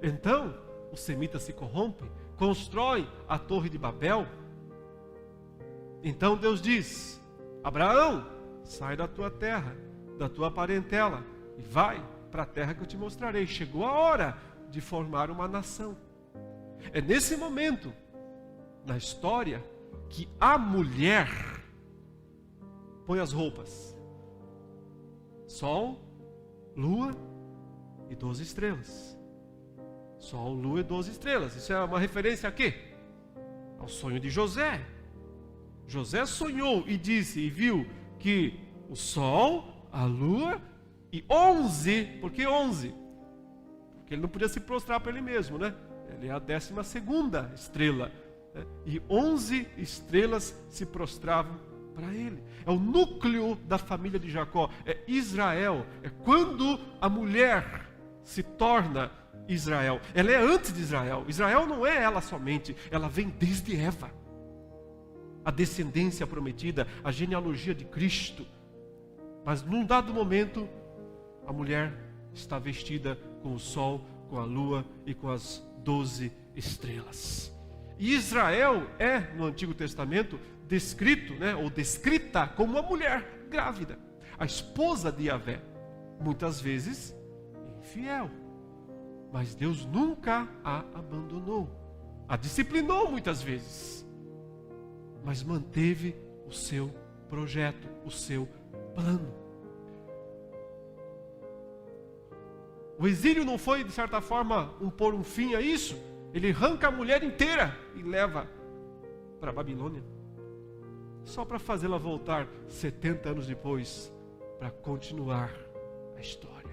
Então, os semitas se corrompem, constroem a torre de Babel. Então Deus diz: Abraão, sai da tua terra, da tua parentela, e vai para a terra que eu te mostrarei. Chegou a hora de formar uma nação. É nesse momento, na história, que a mulher põe as roupas. Sol, lua e 12 estrelas. Sol, lua e 12 estrelas. Isso é uma referência a quê? Ao sonho de José. José sonhou e disse e viu que o sol, a lua e 11, por que 11? Porque ele não podia se prostrar para ele mesmo, né? Ele é a 12ª estrela, né? E 11 estrelas se prostravam para ele. É o núcleo da família de Jacó, é Israel. É quando a mulher se torna Israel. Ela é antes de Israel. Israel não é ela somente, ela vem desde Eva. A descendência prometida, a genealogia de Cristo Mas num dado momento, a mulher está vestida com o sol, com a lua e com as 12 estrelas. E Israel é, no Antigo Testamento, descrito, ou descrita como uma mulher grávida, a esposa de Yahvé, muitas vezes infiel. Mas Deus nunca a abandonou, a disciplinou muitas vezes, mas manteve o seu projeto, o seu plano. O exílio não foi, de certa forma, pôr um fim a isso. Ele arranca a mulher inteira e leva para a Babilônia, só para fazê-la voltar 70 anos depois, para continuar a história.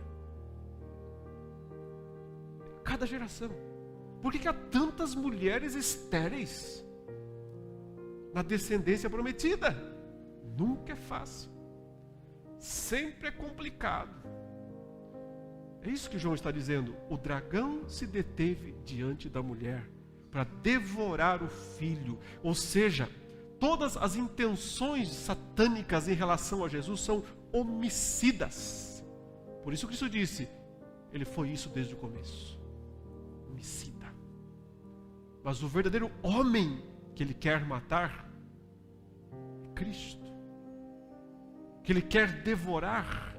Cada geração. Por que há tantas mulheres estéreis na descendência prometida? Nunca é fácil. Sempre é complicado. É isso que João está dizendo. O dragão se deteve diante da mulher para devorar o filho. Ou seja, todas as intenções satânicas em relação a Jesus são homicidas. Por isso Cristo disse, ele foi isso desde o começo. Homicida. Mas o verdadeiro homem que ele quer matar é Cristo. Que ele quer devorar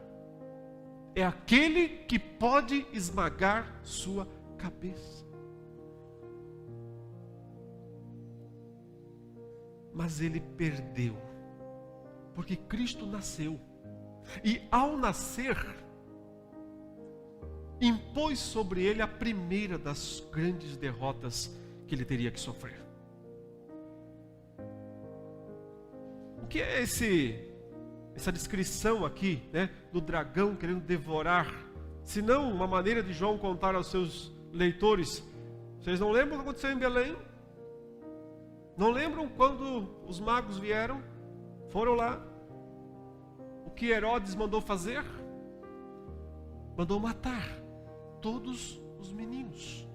é aquele que pode esmagar sua cabeça. Mas ele perdeu, porque Cristo nasceu, e ao nascer, impôs sobre ele a primeira das grandes derrotas que ele teria que sofrer. O que é essa descrição aqui, do dragão querendo devorar, se não uma maneira de João contar aos seus leitores? Vocês não lembram o que aconteceu em Belém? Não lembram quando os magos vieram? Foram lá. O que Herodes mandou fazer? Mandou matar todos os meninos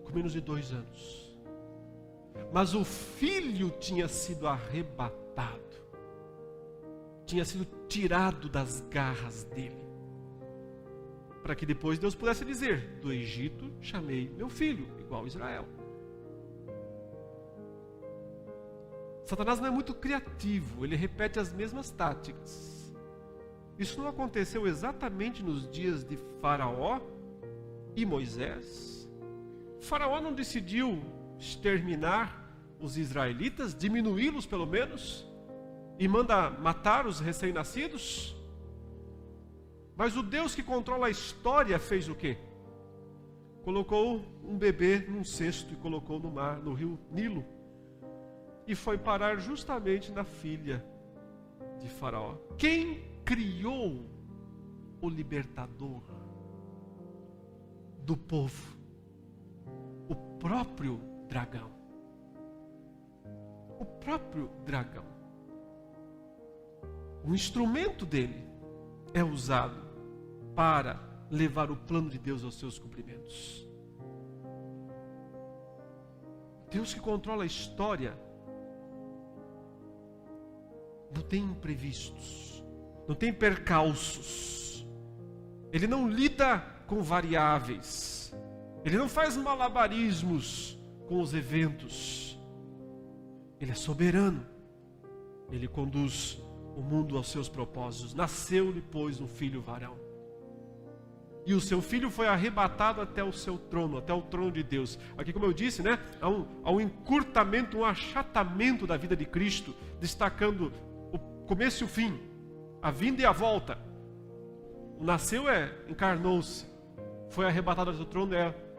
com menos de 2 anos. Mas o filho tinha sido arrebatado, tinha sido tirado das garras dele, para que depois Deus pudesse dizer, do Egito chamei meu filho, igual Israel. Satanás não é muito criativo, ele repete as mesmas táticas. Isso não aconteceu exatamente nos dias de Faraó e Moisés? Faraó não decidiu exterminar os israelitas, diminuí-los pelo menos, e manda matar os recém-nascidos? Mas o Deus que controla a história fez o quê? Colocou um bebê num cesto e colocou no mar, no rio Nilo, e foi parar justamente na filha de Faraó. Quem criou o libertador do povo? O próprio dragão. O próprio dragão. O instrumento dele é usado para levar o plano de Deus aos seus cumprimentos. Deus que controla a história não tem imprevistos, não tem percalços. Ele não lida com variáveis. Ele não faz malabarismos com os eventos. Ele é soberano. Ele conduz o mundo aos seus propósitos. Nasceu-lhe, pois, um filho varão. E o seu filho foi arrebatado até o seu trono, até o trono de Deus. Aqui, como eu disse, há um encurtamento, um achatamento da vida de Cristo, destacando o começo e o fim, a vinda e a volta. O nasceu encarnou-se, foi arrebatado do trono,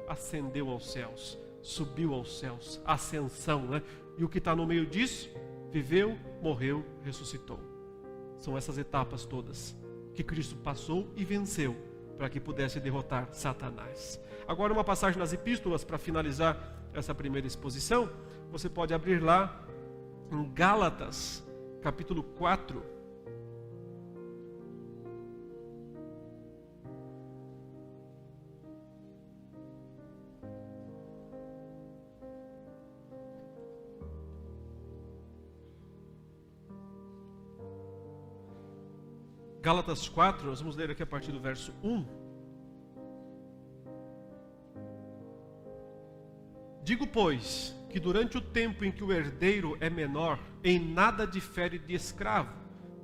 ascendeu aos céus, subiu aos céus, ascensão, E o que está no meio disso? Viveu, morreu, ressuscitou. São essas etapas todas que Cristo passou e venceu, para que pudesse derrotar Satanás. Agora uma passagem nas epístolas para finalizar essa primeira exposição. Você pode abrir lá em Gálatas, capítulo 4. Gálatas 4, nós vamos ler aqui a partir do verso 1. Digo, pois, que durante o tempo em que o herdeiro é menor, em nada difere de escravo,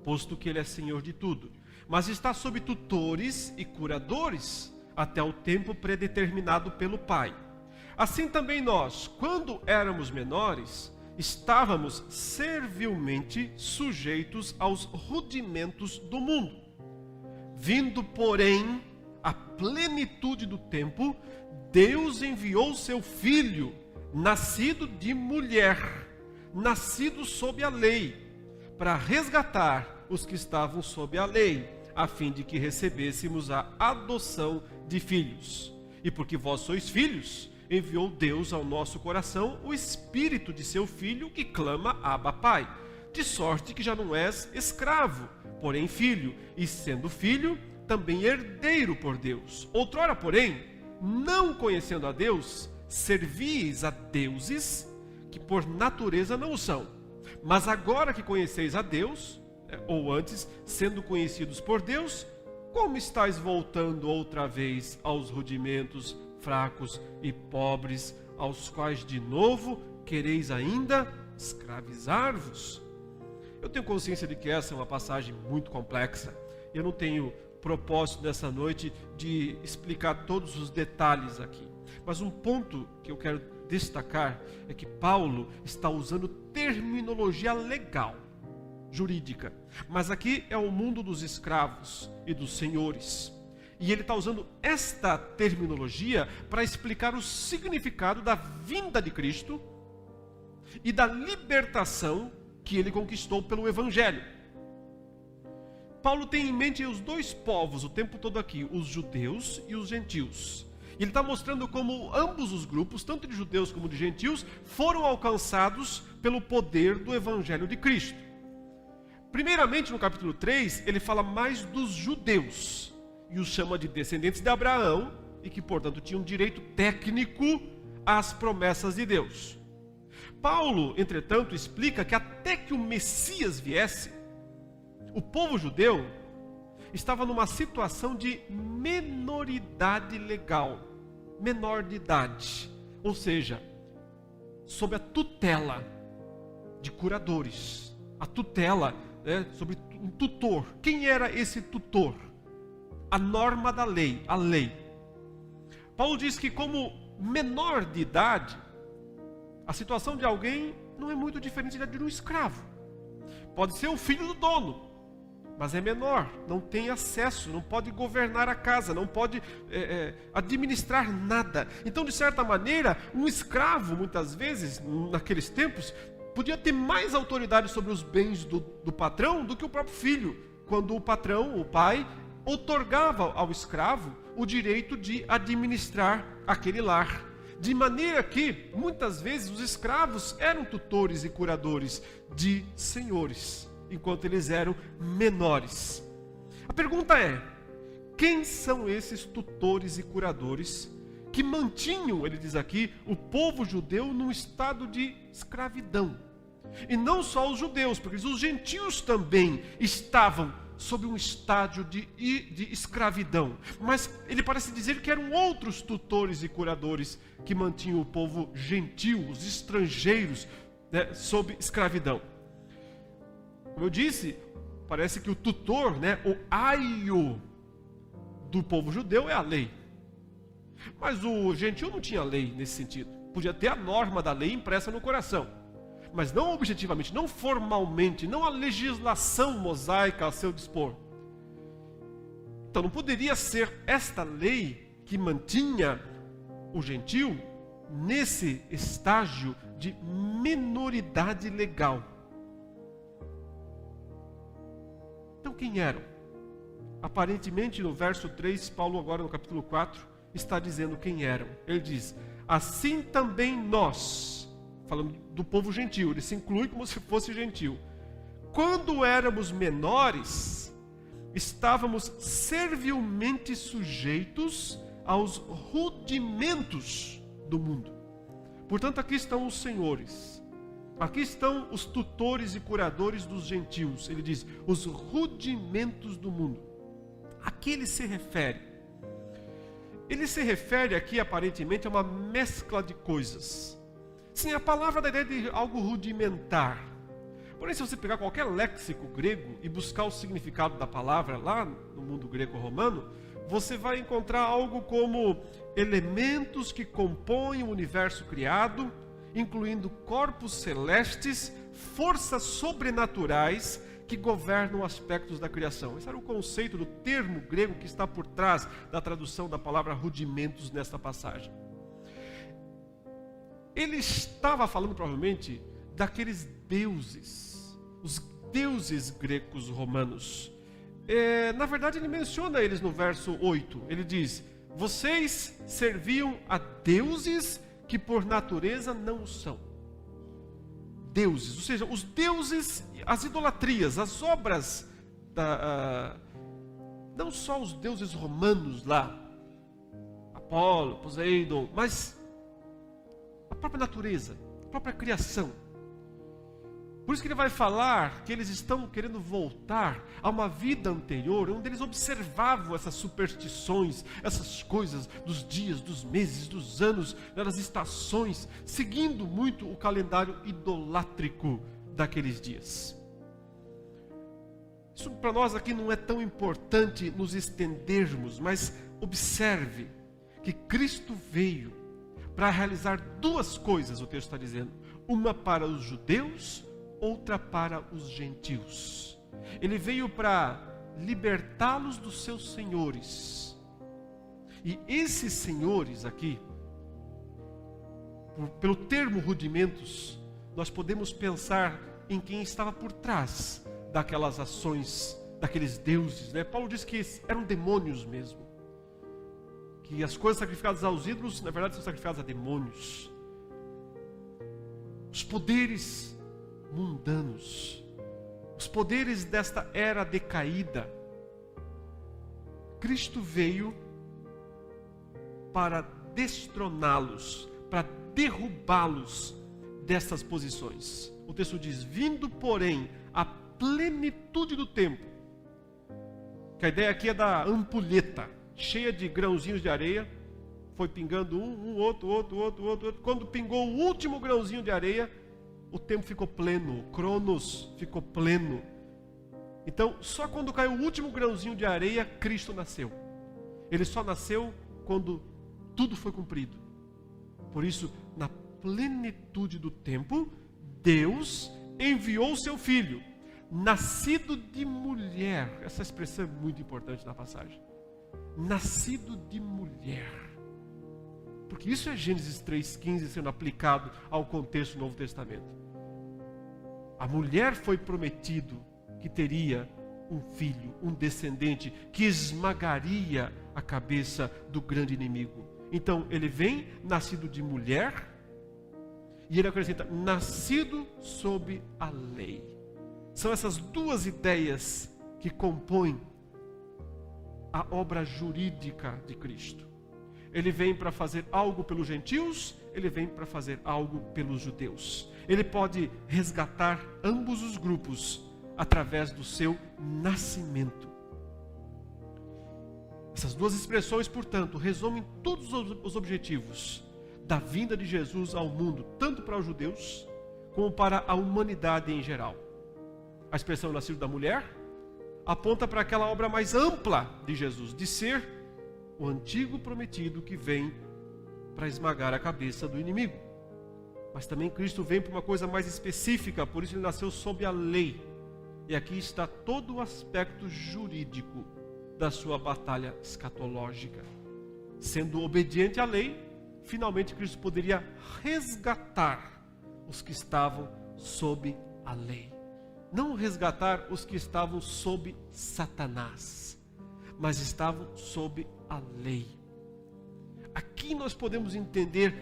posto que ele é senhor de tudo, mas está sob tutores e curadores, até o tempo predeterminado pelo Pai. Assim também nós, quando éramos menores, estávamos servilmente sujeitos aos rudimentos do mundo. Vindo, porém, a plenitude do tempo, Deus enviou seu Filho, nascido de mulher, nascido sob a lei, para resgatar os que estavam sob a lei, a fim de que recebêssemos a adoção de filhos. E porque vós sois filhos, enviou Deus ao nosso coração o Espírito de seu Filho, que clama, Abba, Pai. De sorte que já não és escravo, porém filho, e sendo filho, também herdeiro por Deus. Outrora, porém, não conhecendo a Deus, servíeis a deuses que por natureza não o são. Mas agora que conheceis a Deus, ou antes, sendo conhecidos por Deus, como estáis voltando outra vez aos rudimentos fracos e pobres, aos quais de novo quereis ainda escravizar-vos? Eu tenho consciência de que essa é uma passagem muito complexa. Eu não tenho propósito nessa noite de explicar todos os detalhes aqui. Mas um ponto que eu quero destacar é que Paulo está usando terminologia legal, jurídica. Mas aqui é o mundo dos escravos e dos senhores. E ele está usando esta terminologia para explicar o significado da vinda de Cristo e da libertação que ele conquistou pelo Evangelho. Paulo tem em mente os dois povos o tempo todo aqui, os judeus e os gentios. E ele está mostrando como ambos os grupos, tanto de judeus como de gentios, foram alcançados pelo poder do Evangelho de Cristo. Primeiramente, no capítulo 3, ele fala mais dos judeus e os chama de descendentes de Abraão e que, portanto, tinham direito técnico às promessas de Deus. Paulo, entretanto, explica que até que o Messias viesse, o povo judeu estava numa situação de menoridade legal, menor de idade, ou seja, sob a tutela de curadores, a tutela sobre um tutor. Quem era esse tutor? A norma da lei, a lei. Paulo diz que como menor de idade, a situação de alguém não é muito diferente da de um escravo. Pode ser o filho do dono, mas é menor, não tem acesso, não pode governar a casa, não pode administrar nada. Então, de certa maneira, um escravo, muitas vezes, naqueles tempos, podia ter mais autoridade sobre os bens do patrão do que o próprio filho, quando o patrão, o pai, outorgava ao escravo o direito de administrar aquele lar. De maneira que, muitas vezes, os escravos eram tutores e curadores de senhores, enquanto eles eram menores. A pergunta é: quem são esses tutores e curadores que mantinham, ele diz aqui, o povo judeu num estado de escravidão? E não só os judeus, porque os gentios também estavam sob um estágio de escravidão. Mas ele parece dizer que eram outros tutores e curadores que mantinham o povo gentil, os estrangeiros, sob escravidão. Como eu disse, parece que o tutor, o aio do povo judeu é a lei. Mas o gentil não tinha lei nesse sentido. Podia ter a norma da lei impressa no coração, mas não objetivamente, não formalmente, não a legislação mosaica a seu dispor. Então não poderia ser esta lei que mantinha o gentil nesse estágio de menoridade legal. Então quem eram? Aparentemente no verso 3, Paulo agora no capítulo 4 está dizendo quem eram. Ele diz: assim também nós, falando do povo gentil, ele se inclui como se fosse gentil. Quando éramos menores, estávamos servilmente sujeitos aos rudimentos do mundo. Portanto, aqui estão os senhores, Aqui estão os tutores e curadores dos gentios. Ele diz, os rudimentos do mundo. A que ele se refere? Ele se refere aqui, aparentemente, a uma mescla de coisas. Sim, a palavra dá a ideia de algo rudimentar. Porém, se você pegar qualquer léxico grego e buscar o significado da palavra lá no mundo greco-romano, você vai encontrar algo como elementos que compõem o universo criado, incluindo corpos celestes, forças sobrenaturais que governam aspectos da criação. Esse era o conceito do termo grego que está por trás da tradução da palavra rudimentos nesta passagem. Ele estava falando provavelmente daqueles deuses, os deuses gregos romanos. Na verdade, ele menciona eles no verso 8. Ele diz, vocês serviam a deuses que por natureza não o são. Deuses, ou seja, os deuses, as idolatrias, as obras, não só os deuses romanos lá, Apolo, Poseidon, mas a própria natureza, a própria criação. Por isso que ele vai falar que eles estão querendo voltar a uma vida anterior, onde eles observavam essas superstições, essas coisas dos dias, dos meses, dos anos, das estações, seguindo muito o calendário idolátrico daqueles dias. Isso para nós aqui não é tão importante nos estendermos, mas observe que Cristo veio para realizar duas coisas, o texto está dizendo, uma para os judeus, outra para os gentios. Ele veio para libertá-los dos seus senhores. E esses senhores aqui, pelo termo rudimentos, nós podemos pensar em quem estava por trás daquelas ações, daqueles deuses, né? Paulo diz que eram demônios mesmo. Que as coisas sacrificadas aos ídolos, na verdade, são sacrificadas a demônios. Os poderes mundanos, os poderes desta era decaída. Cristo veio para destroná-los, para derrubá-los dessas posições. O texto diz, vindo porém a plenitude do tempo, que a ideia aqui é da ampulheta, cheia de grãozinhos de areia, foi pingando outro. Quando pingou o último grãozinho de areia, o tempo ficou pleno, o Cronos ficou pleno. Então, só quando caiu o último grãozinho de areia, Cristo nasceu. Ele só nasceu quando tudo foi cumprido. Por isso, na plenitude do tempo, Deus enviou o seu Filho, nascido de mulher. Essa expressão é muito importante na passagem. Nascido de mulher. Porque isso é Gênesis 3,15 sendo aplicado ao contexto do Novo Testamento. A mulher foi prometido que teria um filho, um descendente, que esmagaria a cabeça do grande inimigo. Então ele vem, nascido de mulher, e ele acrescenta, nascido sob a lei. São essas duas ideias que compõem a obra jurídica de Cristo. Ele vem para fazer algo pelos gentios, ele vem para fazer algo pelos judeus. Ele pode resgatar ambos os grupos através do seu nascimento. Essas duas expressões, portanto, resumem todos os objetivos da vinda de Jesus ao mundo, tanto para os judeus como para a humanidade em geral. A expressão nascido da mulher aponta para aquela obra mais ampla de Jesus, de ser o antigo prometido que vem para esmagar a cabeça do inimigo. Mas também Cristo vem para uma coisa mais específica, por isso ele nasceu sob a lei. E aqui está todo o aspecto jurídico da sua batalha escatológica. Sendo obediente à lei, finalmente Cristo poderia resgatar os que estavam sob a lei. Não resgatar os que estavam sob Satanás, mas estavam sob a lei. Aqui nós podemos entender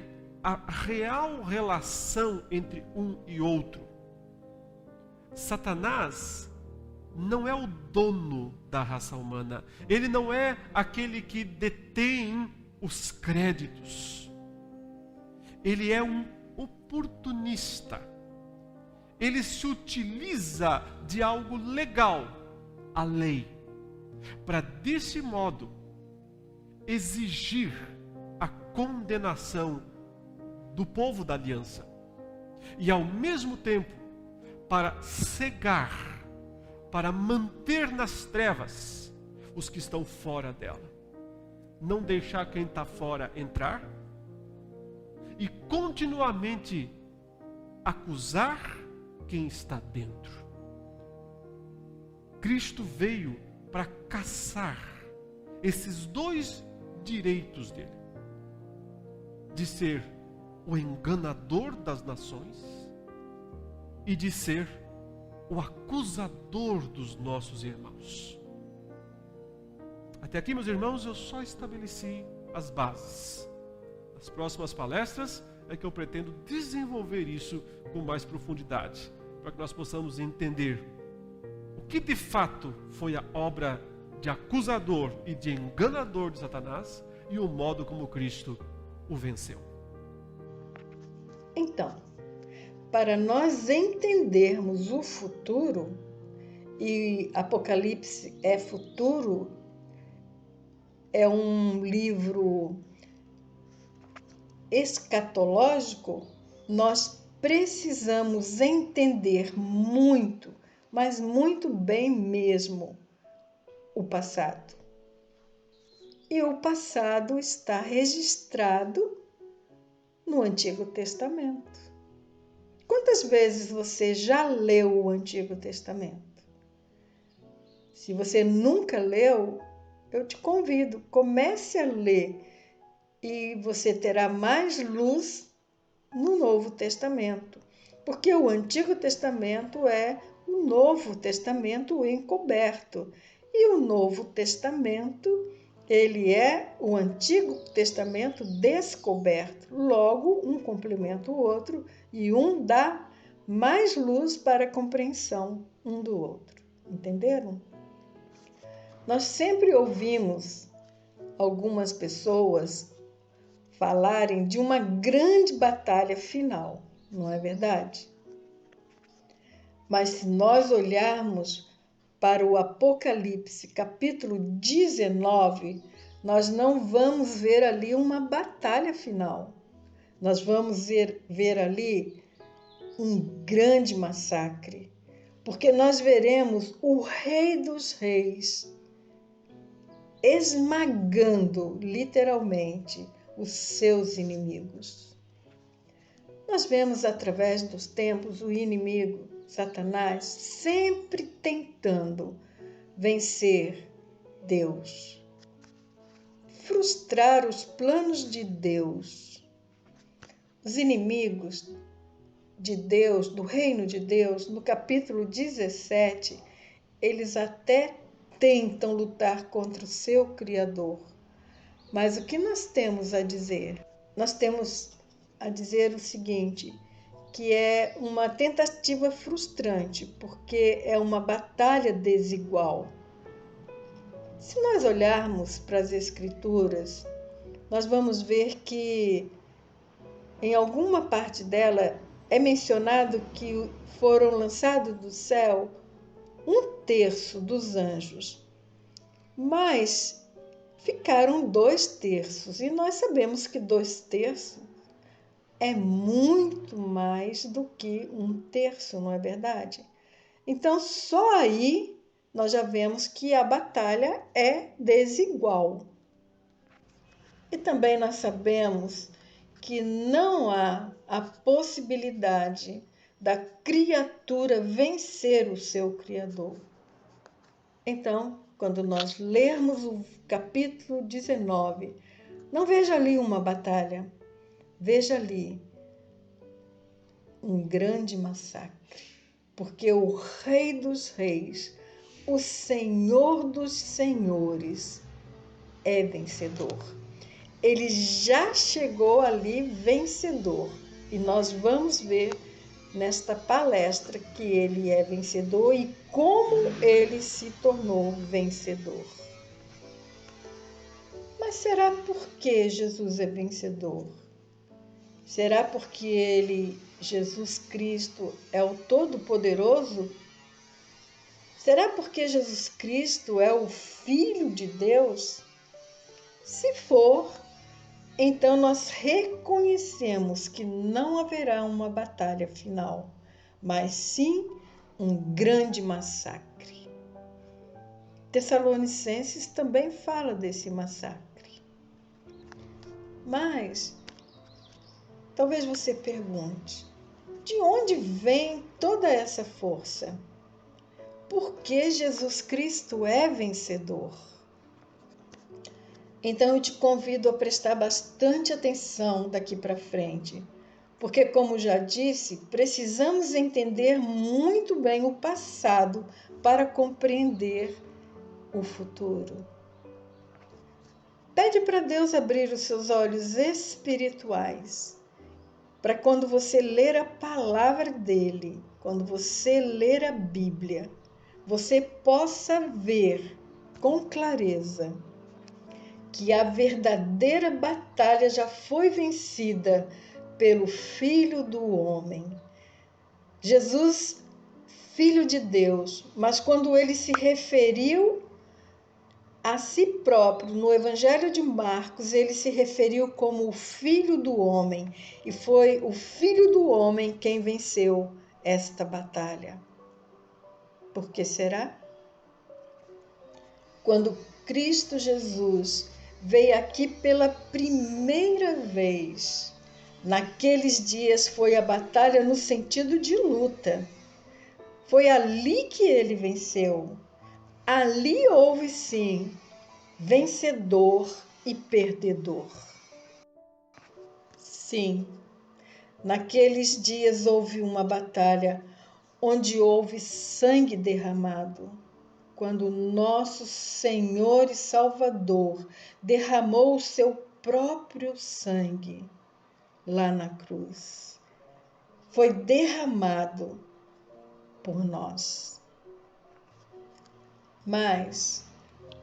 a real relação entre um e outro. Satanás não é o dono da raça humana. Ele não é aquele que detém os créditos. Ele é um oportunista. ele se utiliza de algo legal, a lei, para desse modo exigir a condenação do povo da aliança e ao mesmo tempo para cegar, para manter nas trevas os que estão fora dela, não deixar quem está fora entrar e continuamente acusar quem está dentro. Cristo veio para caçar esses dois direitos dele, de ser o enganador das nações e de ser o acusador dos nossos irmãos. Até aqui, meus irmãos, eu só estabeleci as bases. Nas próximas palestras é que eu pretendo desenvolver isso com mais profundidade, para que nós possamos entender o que de fato foi a obra de acusador e de enganador de Satanás e o modo como Cristo o venceu. Então, para nós entendermos o futuro, e Apocalipse é futuro, é um livro escatológico, nós precisamos entender muito, mas muito bem mesmo, o passado. E o passado está registrado no Antigo Testamento. Quantas vezes você já leu o Antigo Testamento? Se você nunca leu, eu te convido, comece a ler e você terá mais luz no Novo Testamento, porque o Antigo Testamento é o Novo Testamento encoberto e o Novo Testamento ele é o Antigo Testamento descoberto. Logo, um complementa o outro e um dá mais luz para a compreensão um do outro. Entenderam? Nós sempre ouvimos algumas pessoas falarem de uma grande batalha final, não é verdade? Mas se nós olharmos para o Apocalipse, capítulo 19, nós não vamos ver ali uma batalha final. Nós vamos ver ali um grande massacre, porque nós veremos o Rei dos Reis esmagando, literalmente, os seus inimigos. Nós vemos através dos tempos o inimigo, Satanás, sempre tentando vencer Deus, frustrar os planos de Deus. Os inimigos de Deus, do reino de Deus, no capítulo 17, eles até tentam lutar contra o seu Criador. Mas o que nós temos a dizer? Nós temos a dizer o seguinte, que é uma tentativa frustrante, porque é uma batalha desigual. Se nós olharmos para as Escrituras, nós vamos ver que em alguma parte dela é mencionado que foram lançados do céu 1/3 dos anjos, mas ficaram 2/3, e nós sabemos que 2/3 é muito mais do que 1/3, não é verdade? Então, só aí nós já vemos que a batalha é desigual. E também nós sabemos que não há a possibilidade da criatura vencer o seu Criador. Então, quando nós lermos o capítulo 19, não veja ali uma batalha, veja ali um grande massacre, porque o Rei dos Reis, o Senhor dos Senhores, é vencedor. Ele já chegou ali vencedor, e nós vamos ver nesta palestra que ele é vencedor e como ele se tornou vencedor. Mas será porque Jesus é vencedor? Será porque ele Jesus Cristo é o Todo-Poderoso? Será porque Jesus Cristo é o Filho de Deus? Se for, então nós reconhecemos que não haverá uma batalha final, mas sim um grande massacre. Tessalonicenses também fala desse massacre. Mas talvez você pergunte, de onde vem toda essa força? Por que Jesus Cristo é vencedor? Então eu te convido a prestar bastante atenção daqui para frente, porque, como já disse, precisamos entender muito bem o passado para compreender o futuro. Pede para Deus abrir os seus olhos espirituais, para quando você ler a palavra dele, quando você ler a Bíblia, você possa ver com clareza que a verdadeira batalha já foi vencida pelo Filho do Homem. Jesus, Filho de Deus, mas quando ele se referiu a si próprio, no Evangelho de Marcos, ele se referiu como o Filho do Homem, e foi o Filho do Homem quem venceu esta batalha. Por que será? Quando Cristo Jesus veio aqui pela primeira vez, naqueles dias foi a batalha no sentido de luta. Foi ali que ele venceu. Ali houve sim vencedor e perdedor. Sim, naqueles dias houve uma batalha onde houve sangue derramado, quando nosso Senhor e Salvador derramou o seu próprio sangue lá na cruz. Foi derramado por nós. Mas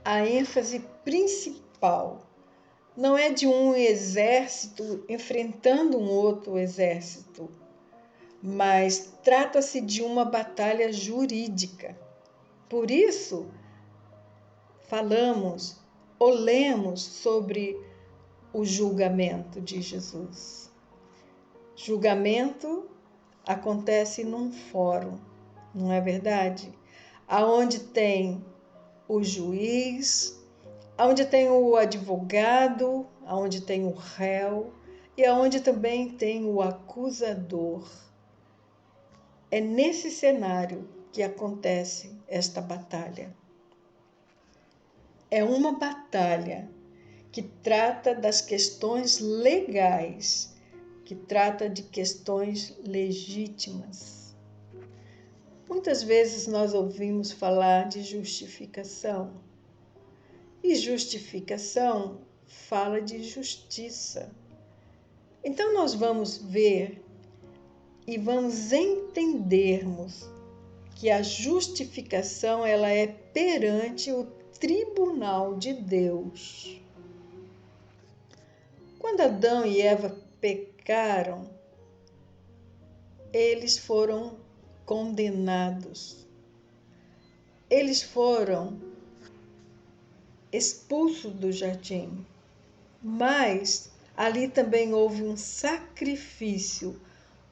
a ênfase principal não é de um exército enfrentando um outro exército, mas trata-se de uma batalha jurídica. Por isso, falamos ou lemos sobre o julgamento de Jesus. Julgamento acontece num fórum, não é verdade? Aonde tem o juiz, aonde tem o advogado, aonde tem o réu e aonde também tem o acusador. É nesse cenário que acontece esta batalha. É uma batalha que trata das questões legais, que trata de questões legítimas. Muitas vezes nós ouvimos falar de justificação. E justificação fala de justiça. Então nós vamos ver e vamos entendermos que a justificação ela é perante o tribunal de Deus. Quando Adão e Eva pecaram, eles foram condenados. Eles foram expulsos do jardim. Mas ali também houve um sacrifício,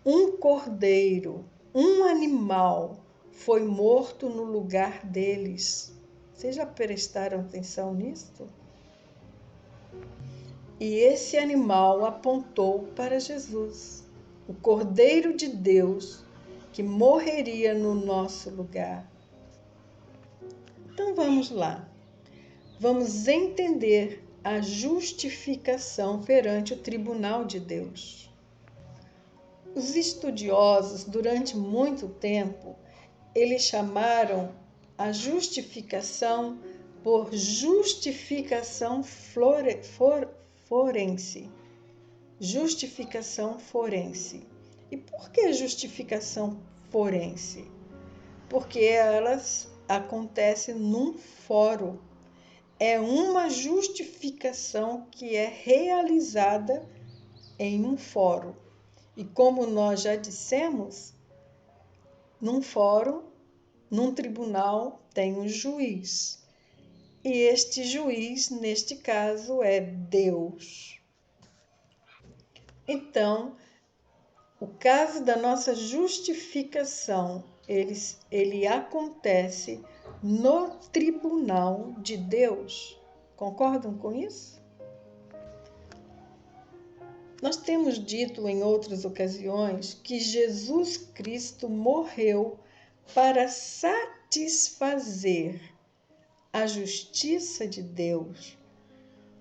um cordeiro, um animal foi morto no lugar deles. Vocês já prestaram atenção nisso? E esse animal apontou para Jesus, o Cordeiro de Deus, que morreria no nosso lugar. Então vamos lá. Vamos entender a justificação perante o tribunal de Deus. Os estudiosos, durante muito tempo, eles chamaram a justificação por justificação forense. Justificação forense. E por que justificação forense? Porque elas acontecem num fórum. É uma justificação que é realizada em um fórum. E como nós já dissemos, num fórum, num tribunal, tem um juiz. E este juiz, neste caso, é Deus. Então, o caso da nossa justificação, ele acontece no tribunal de Deus. Concordam com isso? Nós temos dito em outras ocasiões que Jesus Cristo morreu para satisfazer a justiça de Deus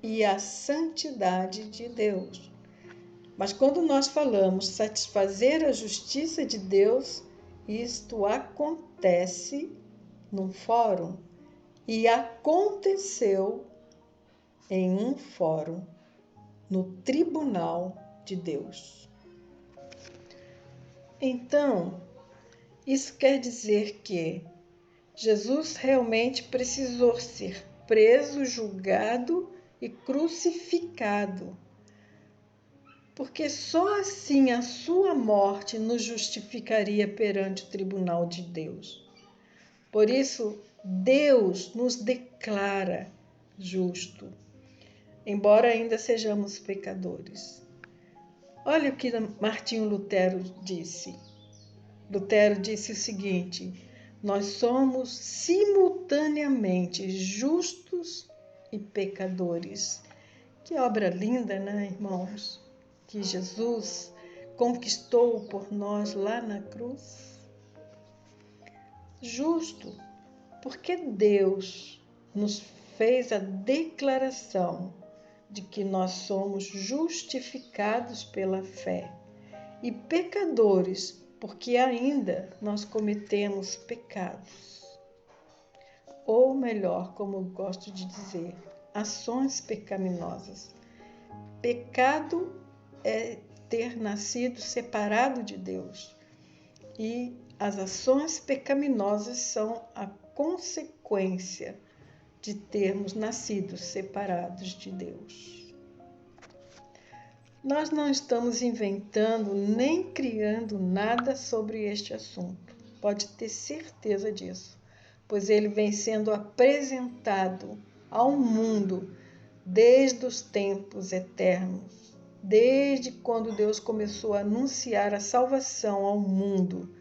e a santidade de Deus. Mas quando nós falamos satisfazer a justiça de Deus, isto acontece num fórum e aconteceu em um fórum, no tribunal de Deus. Então, isso quer dizer que Jesus realmente precisou ser preso, julgado e crucificado, porque só assim a sua morte nos justificaria perante o tribunal de Deus. Por isso, Deus nos declara justo, embora ainda sejamos pecadores. Olha o que Martinho Lutero disse. Lutero disse o seguinte: nós somos simultaneamente justos e pecadores. Que obra linda, né, irmãos? Que Jesus conquistou por nós lá na cruz. Justo, porque Deus nos fez a declaração de que nós somos justificados pela fé, e pecadores, porque ainda nós cometemos pecados. Ou melhor, como eu gosto de dizer, ações pecaminosas. Pecado é ter nascido separado de Deus, e as ações pecaminosas são a consequência de termos nascido separados de Deus. Nós não estamos inventando nem criando nada sobre este assunto, pode ter certeza disso, pois ele vem sendo apresentado ao mundo desde os tempos eternos, desde quando Deus começou a anunciar a salvação ao mundo,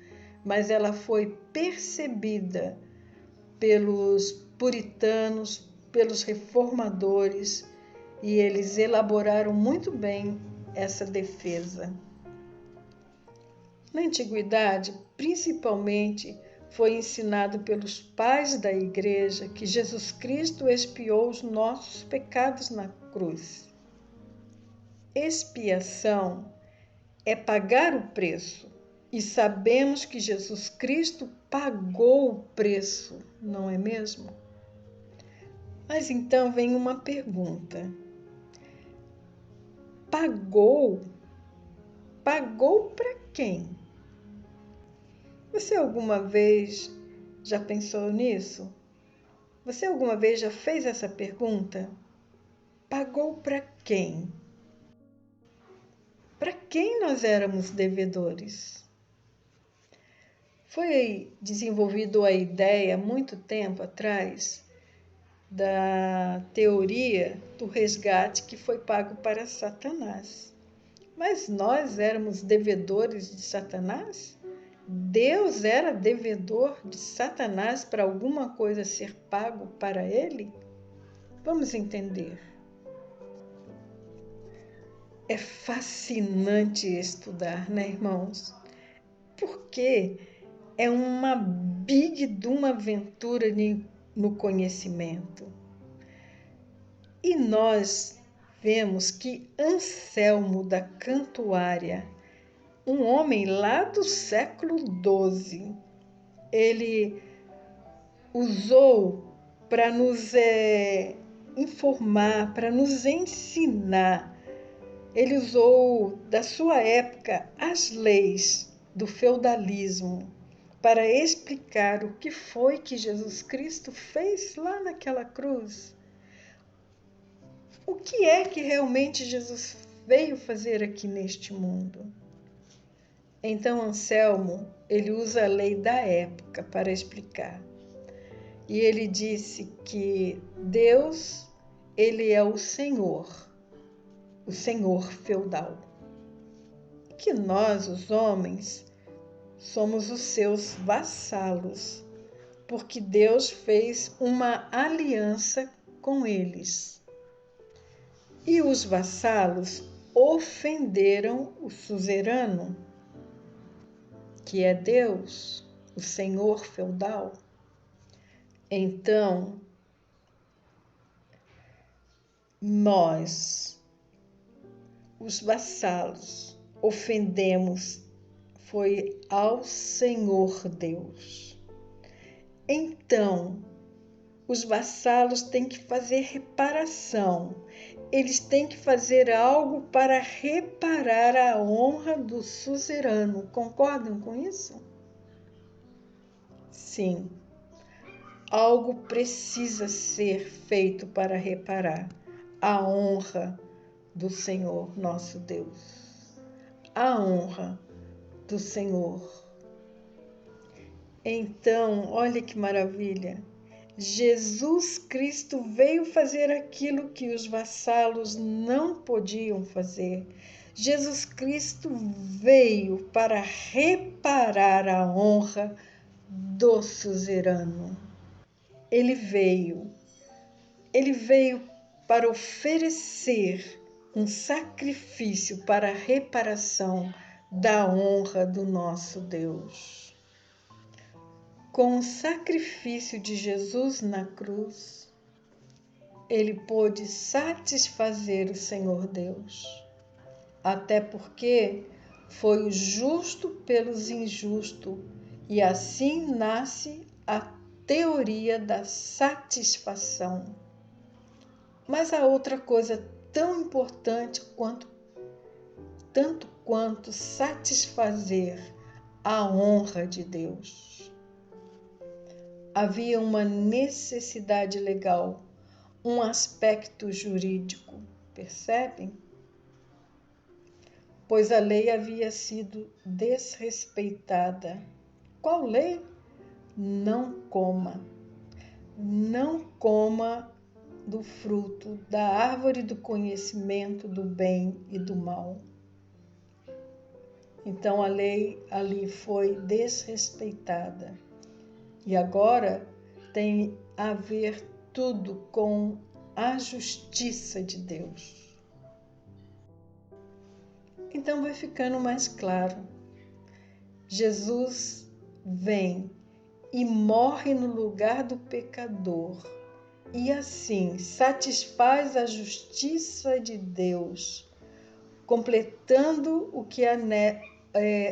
mas ela foi percebida pelos puritanos, pelos reformadores, e eles elaboraram muito bem essa defesa. Na antiguidade, principalmente, foi ensinado pelos pais da igreja que Jesus Cristo expiou os nossos pecados na cruz. Expiação é pagar o preço, e sabemos que Jesus Cristo pagou o preço, não é mesmo? Mas então vem uma pergunta. Pagou? Pagou para quem? Você alguma vez já pensou nisso? Você alguma vez já fez essa pergunta? Pagou para quem? Para quem nós éramos devedores? Foi desenvolvida a ideia, muito tempo atrás, da teoria do resgate que foi pago para Satanás. Mas nós éramos devedores de Satanás? Deus era devedor de Satanás para alguma coisa ser pago para ele? Vamos entender. É fascinante estudar, né, irmãos? Porque é uma big de uma aventura no conhecimento. E nós vemos que Anselmo da Cantuária, um homem lá do século XII, ele usou para nos informar, para nos ensinar. Ele usou da sua época as leis do feudalismo para explicar o que foi que Jesus Cristo fez lá naquela cruz. O que é que realmente Jesus veio fazer aqui neste mundo? Então Anselmo, ele usa a lei da época para explicar. E ele disse que Deus, ele é o Senhor feudal. Que nós, os homens, somos os seus vassalos, porque Deus fez uma aliança com eles. E os vassalos ofenderam o suzerano, que é Deus, o Senhor feudal. Então, nós, os vassalos, ofendemos foi ao Senhor Deus. Então, os vassalos têm que fazer reparação. Eles têm que fazer algo para reparar a honra do suzerano. Concordam com isso? Sim. Algo precisa ser feito para reparar a honra do Senhor, nosso Deus. A honra do Senhor. Então, olha que maravilha. Jesus Cristo veio fazer aquilo que os vassalos não podiam fazer. Jesus Cristo veio para reparar a honra do suzerano. Ele veio para oferecer um sacrifício para a reparação da honra do nosso Deus. Com o sacrifício de Jesus na cruz, ele pôde satisfazer o Senhor Deus, até porque foi o justo pelos injustos, e assim nasce a teoria da satisfação. Mas há outra coisa tão importante tanto quanto satisfazer a honra de Deus. Havia uma necessidade legal, um aspecto jurídico, percebem? Pois a lei havia sido desrespeitada. Qual lei? Não coma do fruto da árvore do conhecimento do bem e do mal. Então a lei ali foi desrespeitada. E agora tem a ver tudo com a justiça de Deus. Então vai ficando mais claro. Jesus vem e morre no lugar do pecador e assim satisfaz a justiça de Deus, completando o que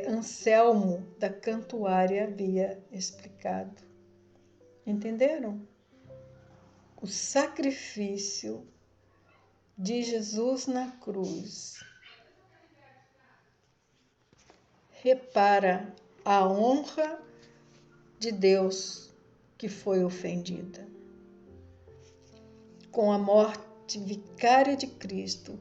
Anselmo da Cantuária havia explicado. Entenderam? O sacrifício de Jesus na cruz repara a honra de Deus que foi ofendida. Com a morte vicária de Cristo,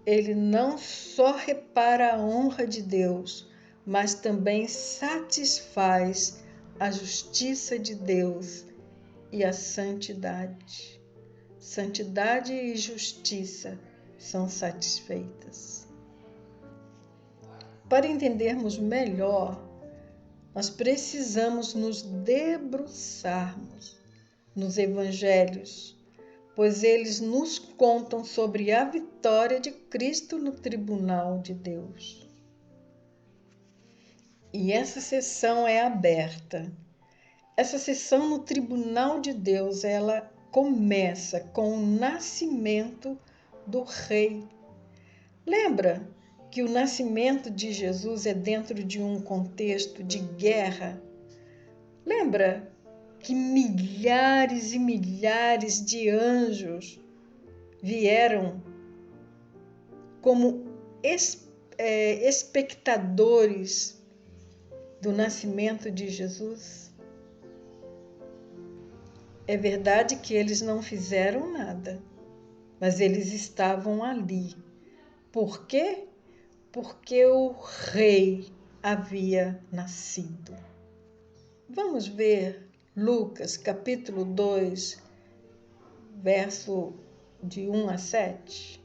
ele não só repara a honra de Deus, mas também satisfaz a justiça de Deus e a santidade. Santidade e justiça são satisfeitas. Para entendermos melhor, nós precisamos nos debruçarmos nos evangelhos, pois eles nos contam sobre a vitória de Cristo no tribunal de Deus. E essa sessão é aberta. Essa sessão no tribunal de Deus, ela começa com o nascimento do rei. Lembra que o nascimento de Jesus é dentro de um contexto de guerra? Lembra que milhares e milhares de anjos vieram como espectadores do nascimento de Jesus? É verdade que eles não fizeram nada, mas eles estavam ali. Por quê? Porque o rei havia nascido. Vamos ver Lucas capítulo 2, verso de 1 a 7.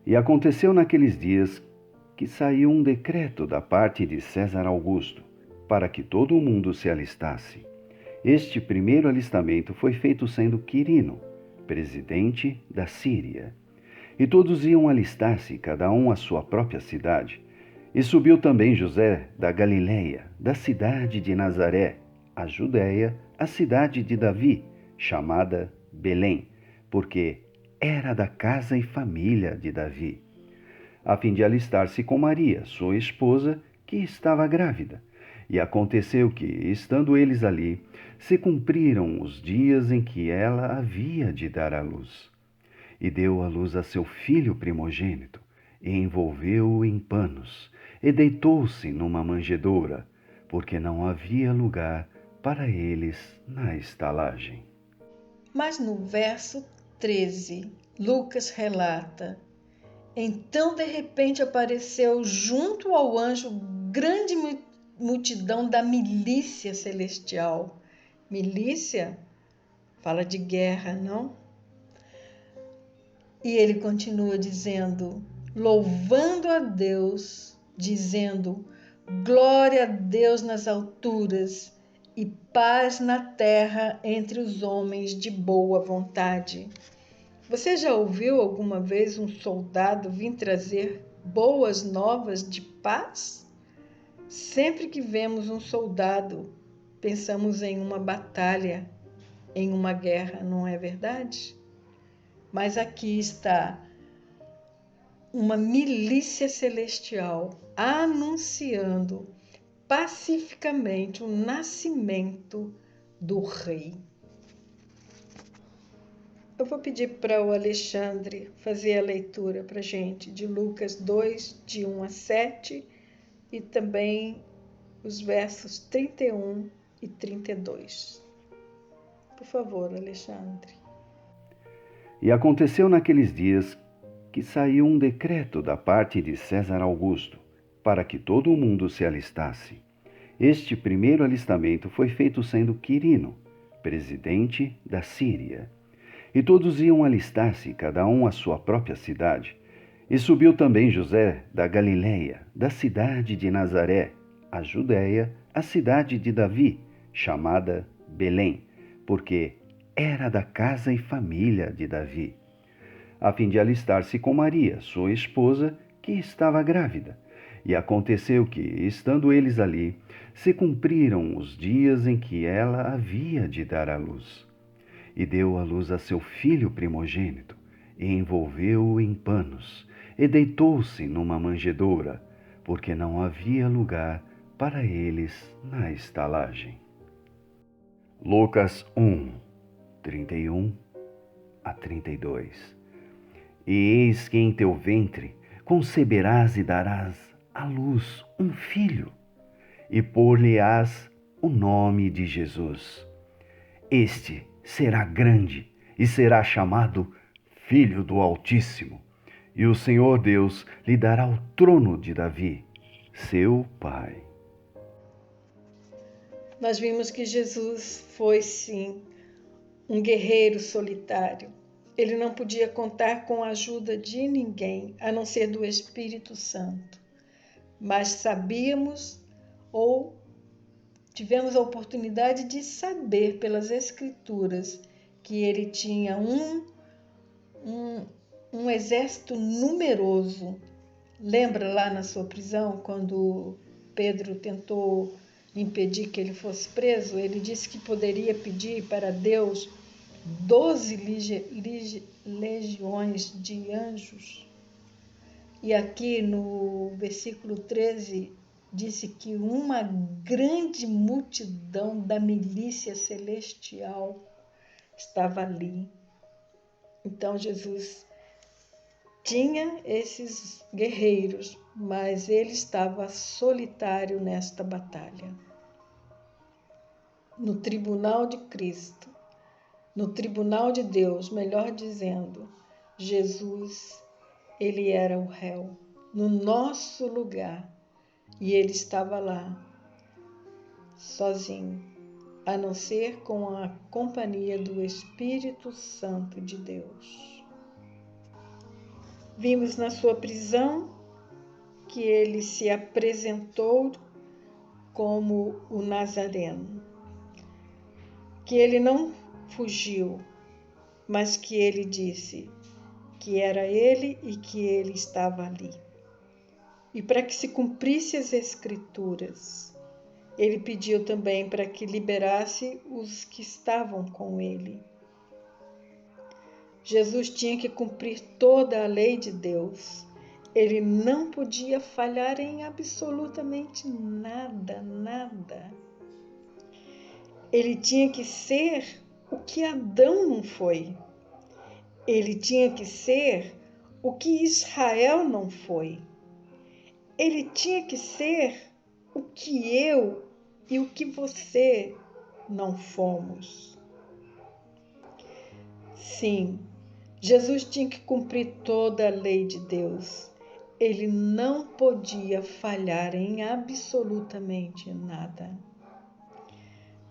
E aconteceu naqueles dias que saiu um decreto da parte de César Augusto, para que todo o mundo se alistasse. Este primeiro alistamento foi feito sendo Quirino, presidente da Síria. E todos iam alistar-se, cada um à sua própria cidade. E subiu também José da Galiléia, da cidade de Nazaré, a Judéia, a cidade de Davi, chamada Belém, porque era da casa e família de Davi, a fim de alistar-se com Maria, sua esposa, que estava grávida. E aconteceu que, estando eles ali, se cumpriram os dias em que ela havia de dar à luz. E deu à luz a seu filho primogênito, e envolveu-o em panos, e deitou-se numa manjedoura, porque não havia lugar para eles na estalagem. Mas no verso 13, Lucas relata: então de repente apareceu junto ao anjo grande multidão da milícia celestial. Milícia fala de guerra, não? E ele continua dizendo, louvando a Deus, dizendo: glória a Deus nas alturas e paz na terra entre os homens de boa vontade. Você já ouviu alguma vez um soldado vir trazer boas novas de paz? Sempre que vemos um soldado, pensamos em uma batalha, em uma guerra, não é verdade? Mas aqui está uma milícia celestial anunciando pacificamente o nascimento do rei. Eu vou pedir para o Alexandre fazer a leitura para a gente de Lucas 2, de 1 a 7, e também os versos 31 e 32. Por favor, Alexandre. E aconteceu naqueles dias que saiu um decreto da parte de César Augusto, para que todo o mundo se alistasse. Este primeiro alistamento foi feito sendo Quirino, presidente da Síria. E todos iam alistar-se, cada um à sua própria cidade. E subiu também José da Galiléia, da cidade de Nazaré, a Judéia, a cidade de Davi, chamada Belém, porque era da casa e família de Davi, a fim de alistar-se com Maria, sua esposa, que estava grávida. E aconteceu que, estando eles ali, se cumpriram os dias em que ela havia de dar à luz. E deu à luz a seu filho primogênito, e envolveu-o em panos, e deitou-se numa manjedoura, porque não havia lugar para eles na estalagem. Lucas 1, 31 a 32. E eis que em teu ventre conceberás e darás à luz um filho, e pôr-lhe-ás o nome de Jesus. Este será grande e será chamado Filho do Altíssimo, e o Senhor Deus lhe dará o trono de Davi, seu pai. Nós vimos que Jesus foi, sim, um guerreiro solitário. Ele não podia contar com a ajuda de ninguém, a não ser do Espírito Santo. Mas sabíamos ou tivemos a oportunidade de saber pelas Escrituras que ele tinha um exército numeroso. Lembra lá na sua prisão, quando Pedro tentou impedir que ele fosse preso? Ele disse que poderia pedir para Deus 12 legiões de anjos. E aqui no versículo 13, disse que uma grande multidão da milícia celestial estava ali. Então Jesus tinha esses guerreiros, mas ele estava solitário nesta batalha. No tribunal de Cristo, no tribunal de Deus, melhor dizendo, Jesus, ele era o réu. No nosso lugar, e ele estava lá, sozinho, a não ser com a companhia do Espírito Santo de Deus. Vimos na sua prisão que ele se apresentou como o Nazareno, que ele não fugiu, mas que ele disse que era ele e que ele estava ali. E para que se cumprisse as Escrituras, ele pediu também para que liberasse os que estavam com ele. Jesus tinha que cumprir toda a lei de Deus. Ele não podia falhar em absolutamente nada, nada. Ele tinha que ser o que Adão não foi. Ele tinha que ser o que Israel não foi. Ele tinha que ser o que eu e o que você não fomos. Sim, Jesus tinha que cumprir toda a lei de Deus. Ele não podia falhar em absolutamente nada.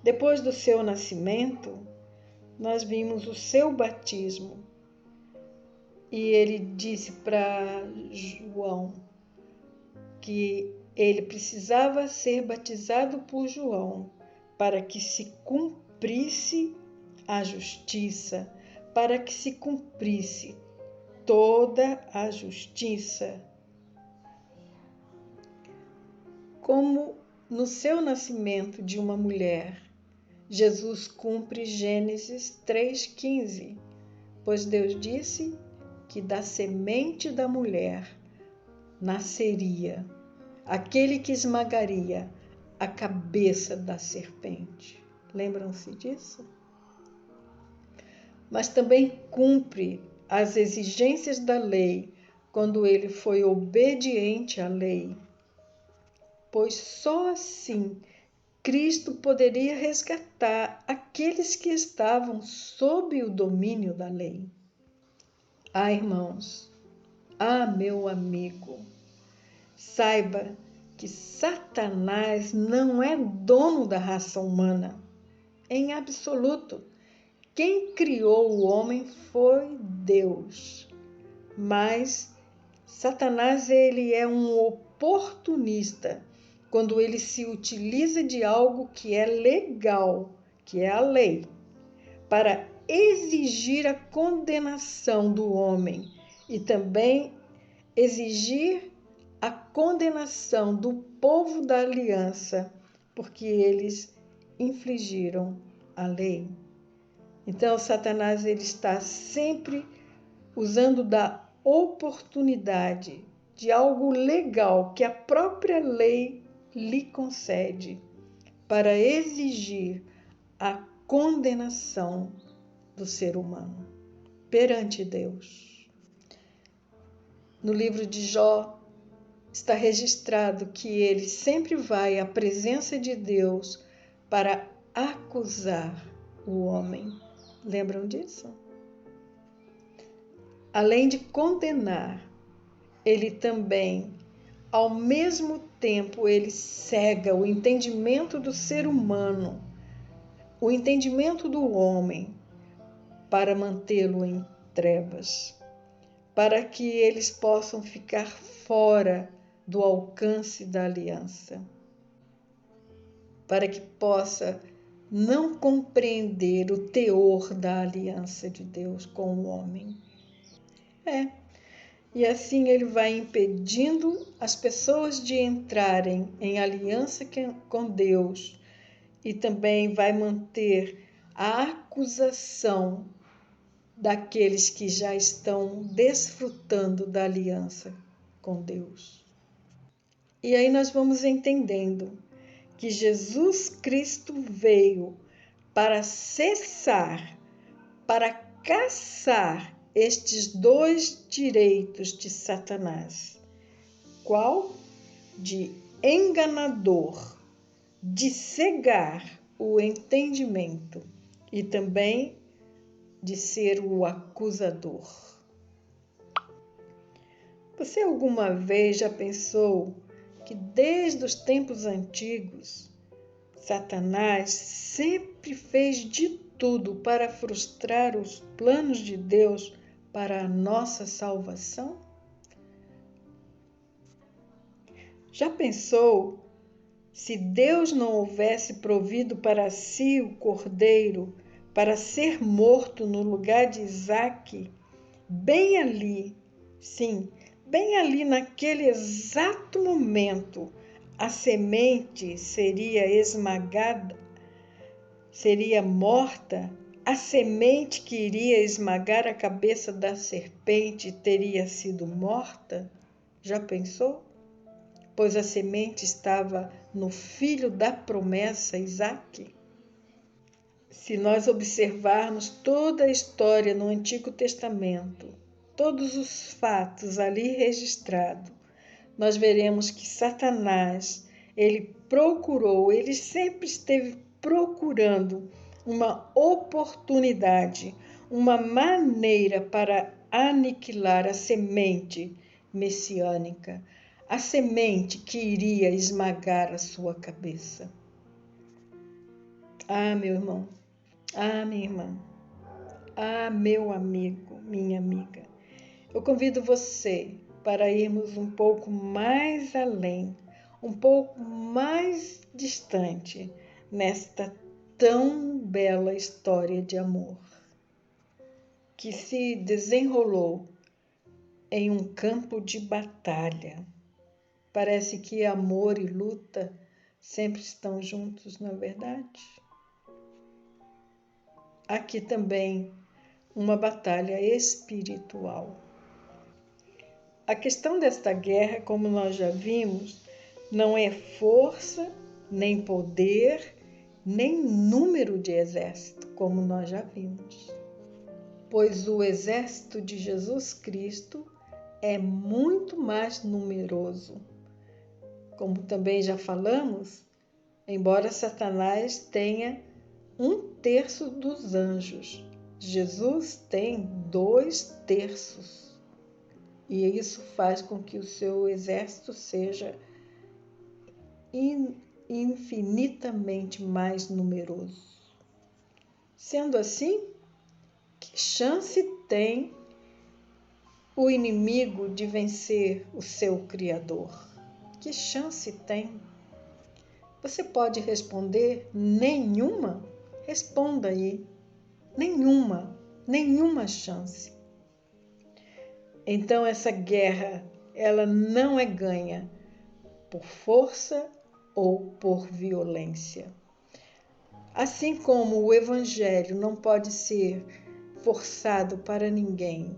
Depois do seu nascimento, nós vimos o seu batismo. E ele disse para João que ele precisava ser batizado por João para que se cumprisse a justiça, para que se cumprisse toda a justiça. Como no seu nascimento de uma mulher, Jesus cumpre Gênesis 3,15, pois Deus disse que da semente da mulher nasceria aquele que esmagaria a cabeça da serpente. Lembram-se disso? Mas também cumpre as exigências da lei quando ele foi obediente à lei, pois só assim Cristo poderia resgatar aqueles que estavam sob o domínio da lei. Ah, irmãos, meu amigo, saiba que Satanás não é dono da raça humana, em absoluto. Quem criou o homem foi Deus. Mas Satanás, ele é um oportunista quando ele se utiliza de algo que é legal, que é a lei, para exigir a condenação do homem e também exigir a condenação do povo da aliança, porque eles infringiram a lei. Então, Satanás, ele está sempre usando da oportunidade de algo legal que a própria lei lhe concede para exigir a condenação do ser humano perante Deus. No livro de Jó está registrado que ele sempre vai à presença de Deus para acusar o homem. Lembram disso? Além de condenar, ele também, ao mesmo tempo, ele cega o entendimento do ser humano, o entendimento do homem, para mantê-lo em trevas, para que eles possam ficar fora do alcance da aliança, para que possa não compreender o teor da aliança de Deus com o homem. E assim ele vai impedindo as pessoas de entrarem em aliança com Deus e também vai manter a acusação daqueles que já estão desfrutando da aliança com Deus. E aí nós vamos entendendo que Jesus Cristo veio para cessar, para caçar estes dois direitos de Satanás. Qual? De enganador, de cegar o entendimento e também de ser o acusador. Você alguma vez já pensou que desde os tempos antigos, Satanás sempre fez de tudo para frustrar os planos de Deus para a nossa salvação? Já pensou se Deus não houvesse provido para si o cordeiro para ser morto no lugar de Isaque, bem ali, sim, bem ali naquele exato momento, a semente seria esmagada, seria morta, a semente que iria esmagar a cabeça da serpente teria sido morta? Já pensou? Pois a semente estava no filho da promessa, Isaque. Se nós observarmos toda a história no Antigo Testamento, todos os fatos ali registrados, nós veremos que Satanás, ele sempre esteve procurando uma oportunidade, uma maneira para aniquilar a semente messiânica, a semente que iria esmagar a sua cabeça. Ah, meu irmão, ah, minha irmã, ah, meu amigo, minha amiga, eu convido você para irmos um pouco mais além, um pouco mais distante nesta tão bela história de amor que se desenrolou em um campo de batalha. Parece que amor e luta sempre estão juntos, não é verdade? Aqui também uma batalha espiritual. A questão desta guerra, como nós já vimos, não é força, nem poder, nem número de exército, como nós já vimos. Pois o exército de Jesus Cristo é muito mais numeroso. Como também já falamos, embora Satanás tenha 1/3 dos anjos, Jesus tem 2/3. E isso faz com que o seu exército seja infinitamente mais numeroso. Sendo assim, que chance tem o inimigo de vencer o seu Criador? Que chance tem? Você pode responder nenhuma? Responda aí. Nenhuma chance. Então essa guerra, ela não é ganha por força ou por violência. Assim como o evangelho não pode ser forçado para ninguém,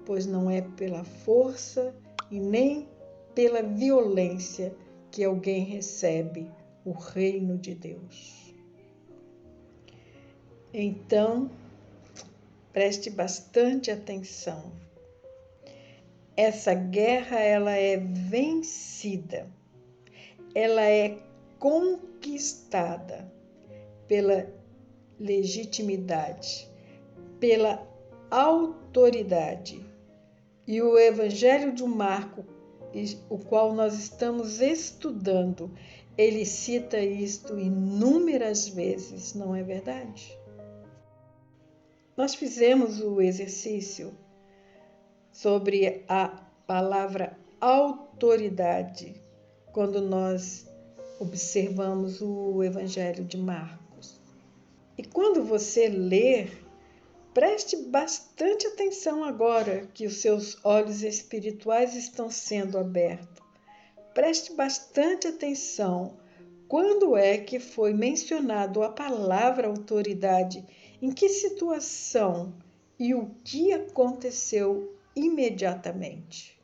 pois não é pela força e nem pela violência que alguém recebe o reino de Deus. Então, preste bastante atenção. Essa guerra, ela é vencida, ela é conquistada pela legitimidade, pela autoridade. E o Evangelho de Marcos, o qual nós estamos estudando, ele cita isto inúmeras vezes, não é verdade? Nós fizemos o exercício sobre a palavra autoridade quando nós observamos o Evangelho de Marcos. E quando você ler, preste bastante atenção agora que os seus olhos espirituais estão sendo abertos. Preste bastante atenção quando é que foi mencionado a palavra autoridade, em que situação e o que aconteceu imediatamente.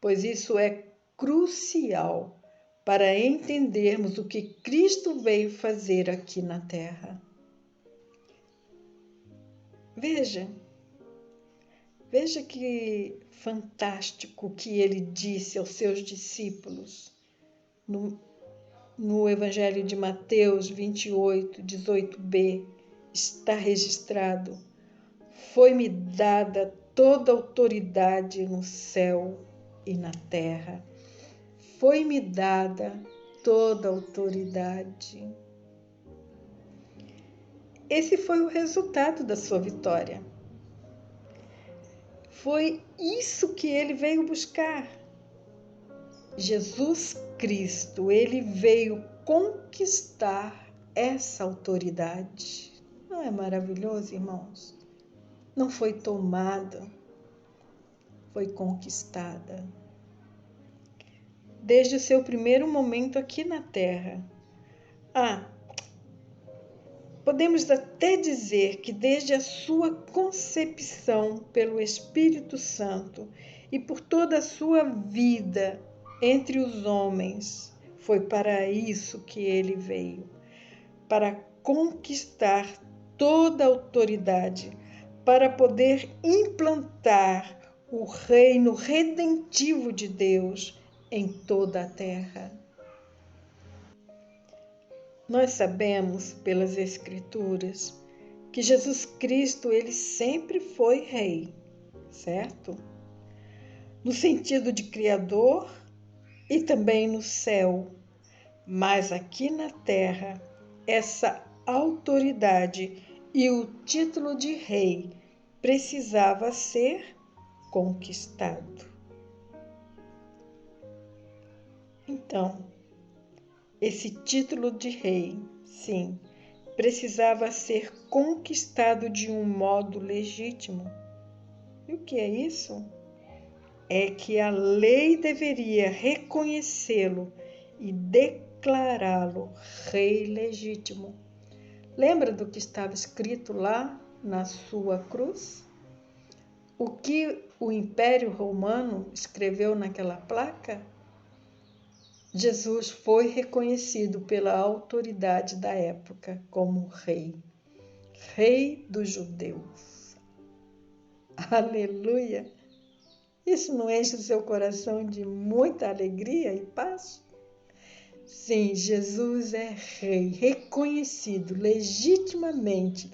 Pois isso é crucial para entendermos o que Cristo veio fazer aqui na Terra. Veja que fantástico que ele disse aos seus discípulos no Evangelho de Mateus 28, 18b, está registrado: foi-me dada toda a autoridade no céu e na terra. foi-me dada toda a autoridade. Esse foi o resultado da sua vitória. Foi isso que ele veio buscar. Jesus Cristo, ele veio conquistar essa autoridade. Não é maravilhoso, irmãos? Não foi tomada, foi conquistada. Desde o seu primeiro momento aqui na Terra. Podemos até dizer que desde a sua concepção pelo Espírito Santo e por toda a sua vida entre os homens, foi para isso que ele veio, para conquistar toda a autoridade, para poder implantar o reino redentivo de Deus em toda a terra. Nós sabemos pelas Escrituras que Jesus Cristo, ele sempre foi rei, certo? No sentido de criador e também no céu. Mas aqui na terra, essa autoridade e o título de rei precisava ser conquistado. Então, esse título de rei, sim, precisava ser conquistado de um modo legítimo. E o que é isso? É que a lei deveria reconhecê-lo e declará-lo rei legítimo. Lembra do que estava escrito lá na sua cruz? O que o Império Romano escreveu naquela placa? Jesus foi reconhecido pela autoridade da época como rei, rei dos judeus. Aleluia! Isso não enche o seu coração de muita alegria e paz? Sim, Jesus é rei, reconhecido legitimamente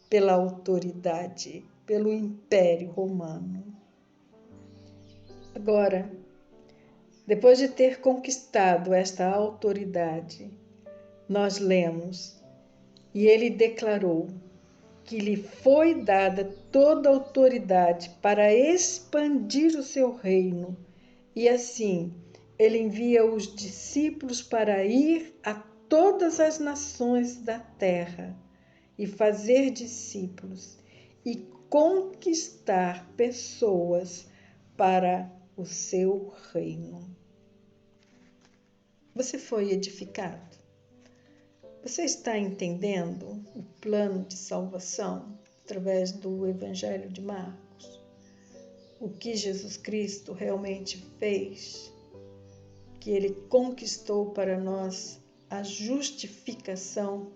pela autoridade, pelo Império Romano. Agora, depois de ter conquistado esta autoridade, nós lemos, e ele declarou que lhe foi dada toda a autoridade para expandir o seu reino, e assim ele envia os discípulos para ir a todas as nações da terra e fazer discípulos e conquistar pessoas para o seu reino. Você foi edificado? Você está entendendo o plano de salvação através do Evangelho de Marcos? O que Jesus Cristo realmente fez? Que ele conquistou para nós a justificação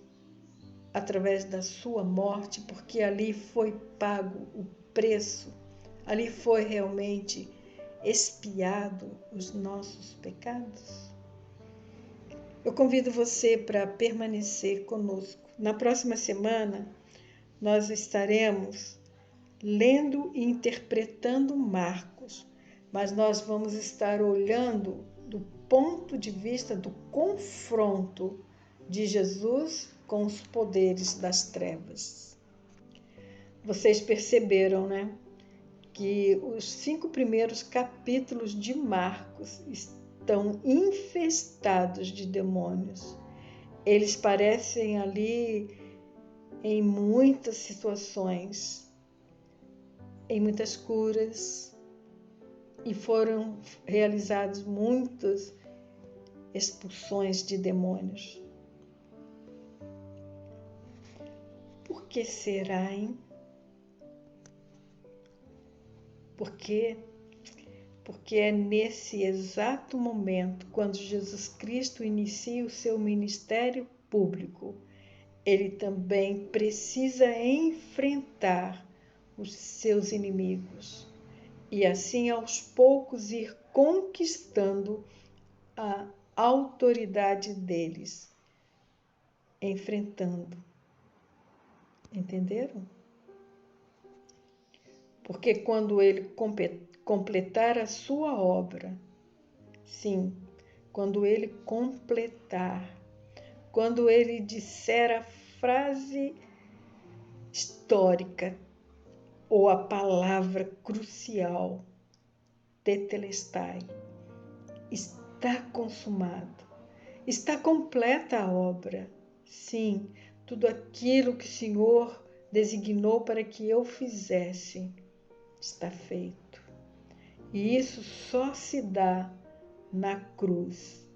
através da sua morte, porque ali foi pago o preço, ali foi realmente expiado os nossos pecados. Eu convido você para permanecer conosco. Na próxima semana, nós estaremos lendo e interpretando Marcos, mas nós vamos estar olhando do ponto de vista do confronto de Jesus com os poderes das trevas. Vocês perceberam, né? Que os 5 primeiros capítulos de Marcos estão infestados de demônios. Eles aparecem ali em muitas situações, em muitas curas, e foram realizadas muitas expulsões de demônios. Por que será, hein? Porque é nesse exato momento, quando Jesus Cristo inicia o seu ministério público, ele também precisa enfrentar os seus inimigos e assim aos poucos ir conquistando a autoridade deles, enfrentando. Entenderam? Porque quando ele completar a sua obra, sim, quando ele completar, quando ele disser a frase histórica ou a palavra crucial, tetelestai, está consumado, está completa a obra. Sim, tudo aquilo que o Senhor designou para que eu fizesse está feito. E isso só se dá na cruz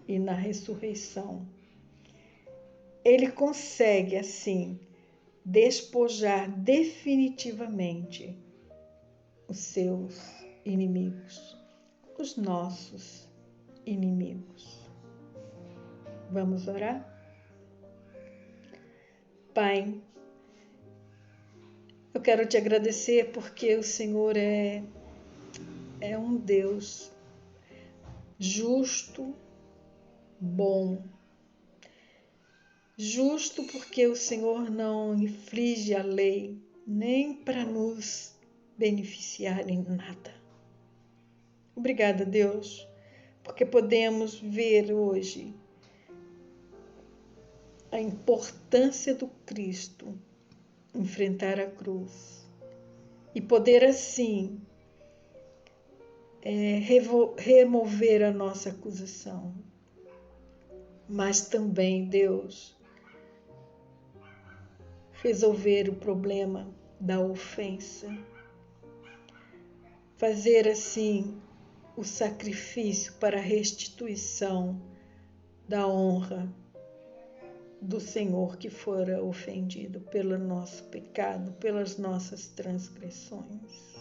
e na ressurreição. Ele consegue, assim, despojar definitivamente os seus inimigos, os nossos inimigos. Vamos orar? Pai, eu quero te agradecer porque o Senhor é um Deus justo, bom. Justo porque o Senhor não inflige a lei nem para nos beneficiar em nada. Obrigada, Deus, porque podemos ver hoje a importância do Cristo enfrentar a cruz e poder assim remover a nossa acusação. Mas também, Deus, resolver o problema da ofensa, fazer assim o sacrifício para a restituição da honra do Senhor que fora ofendido pelo nosso pecado, pelas nossas transgressões.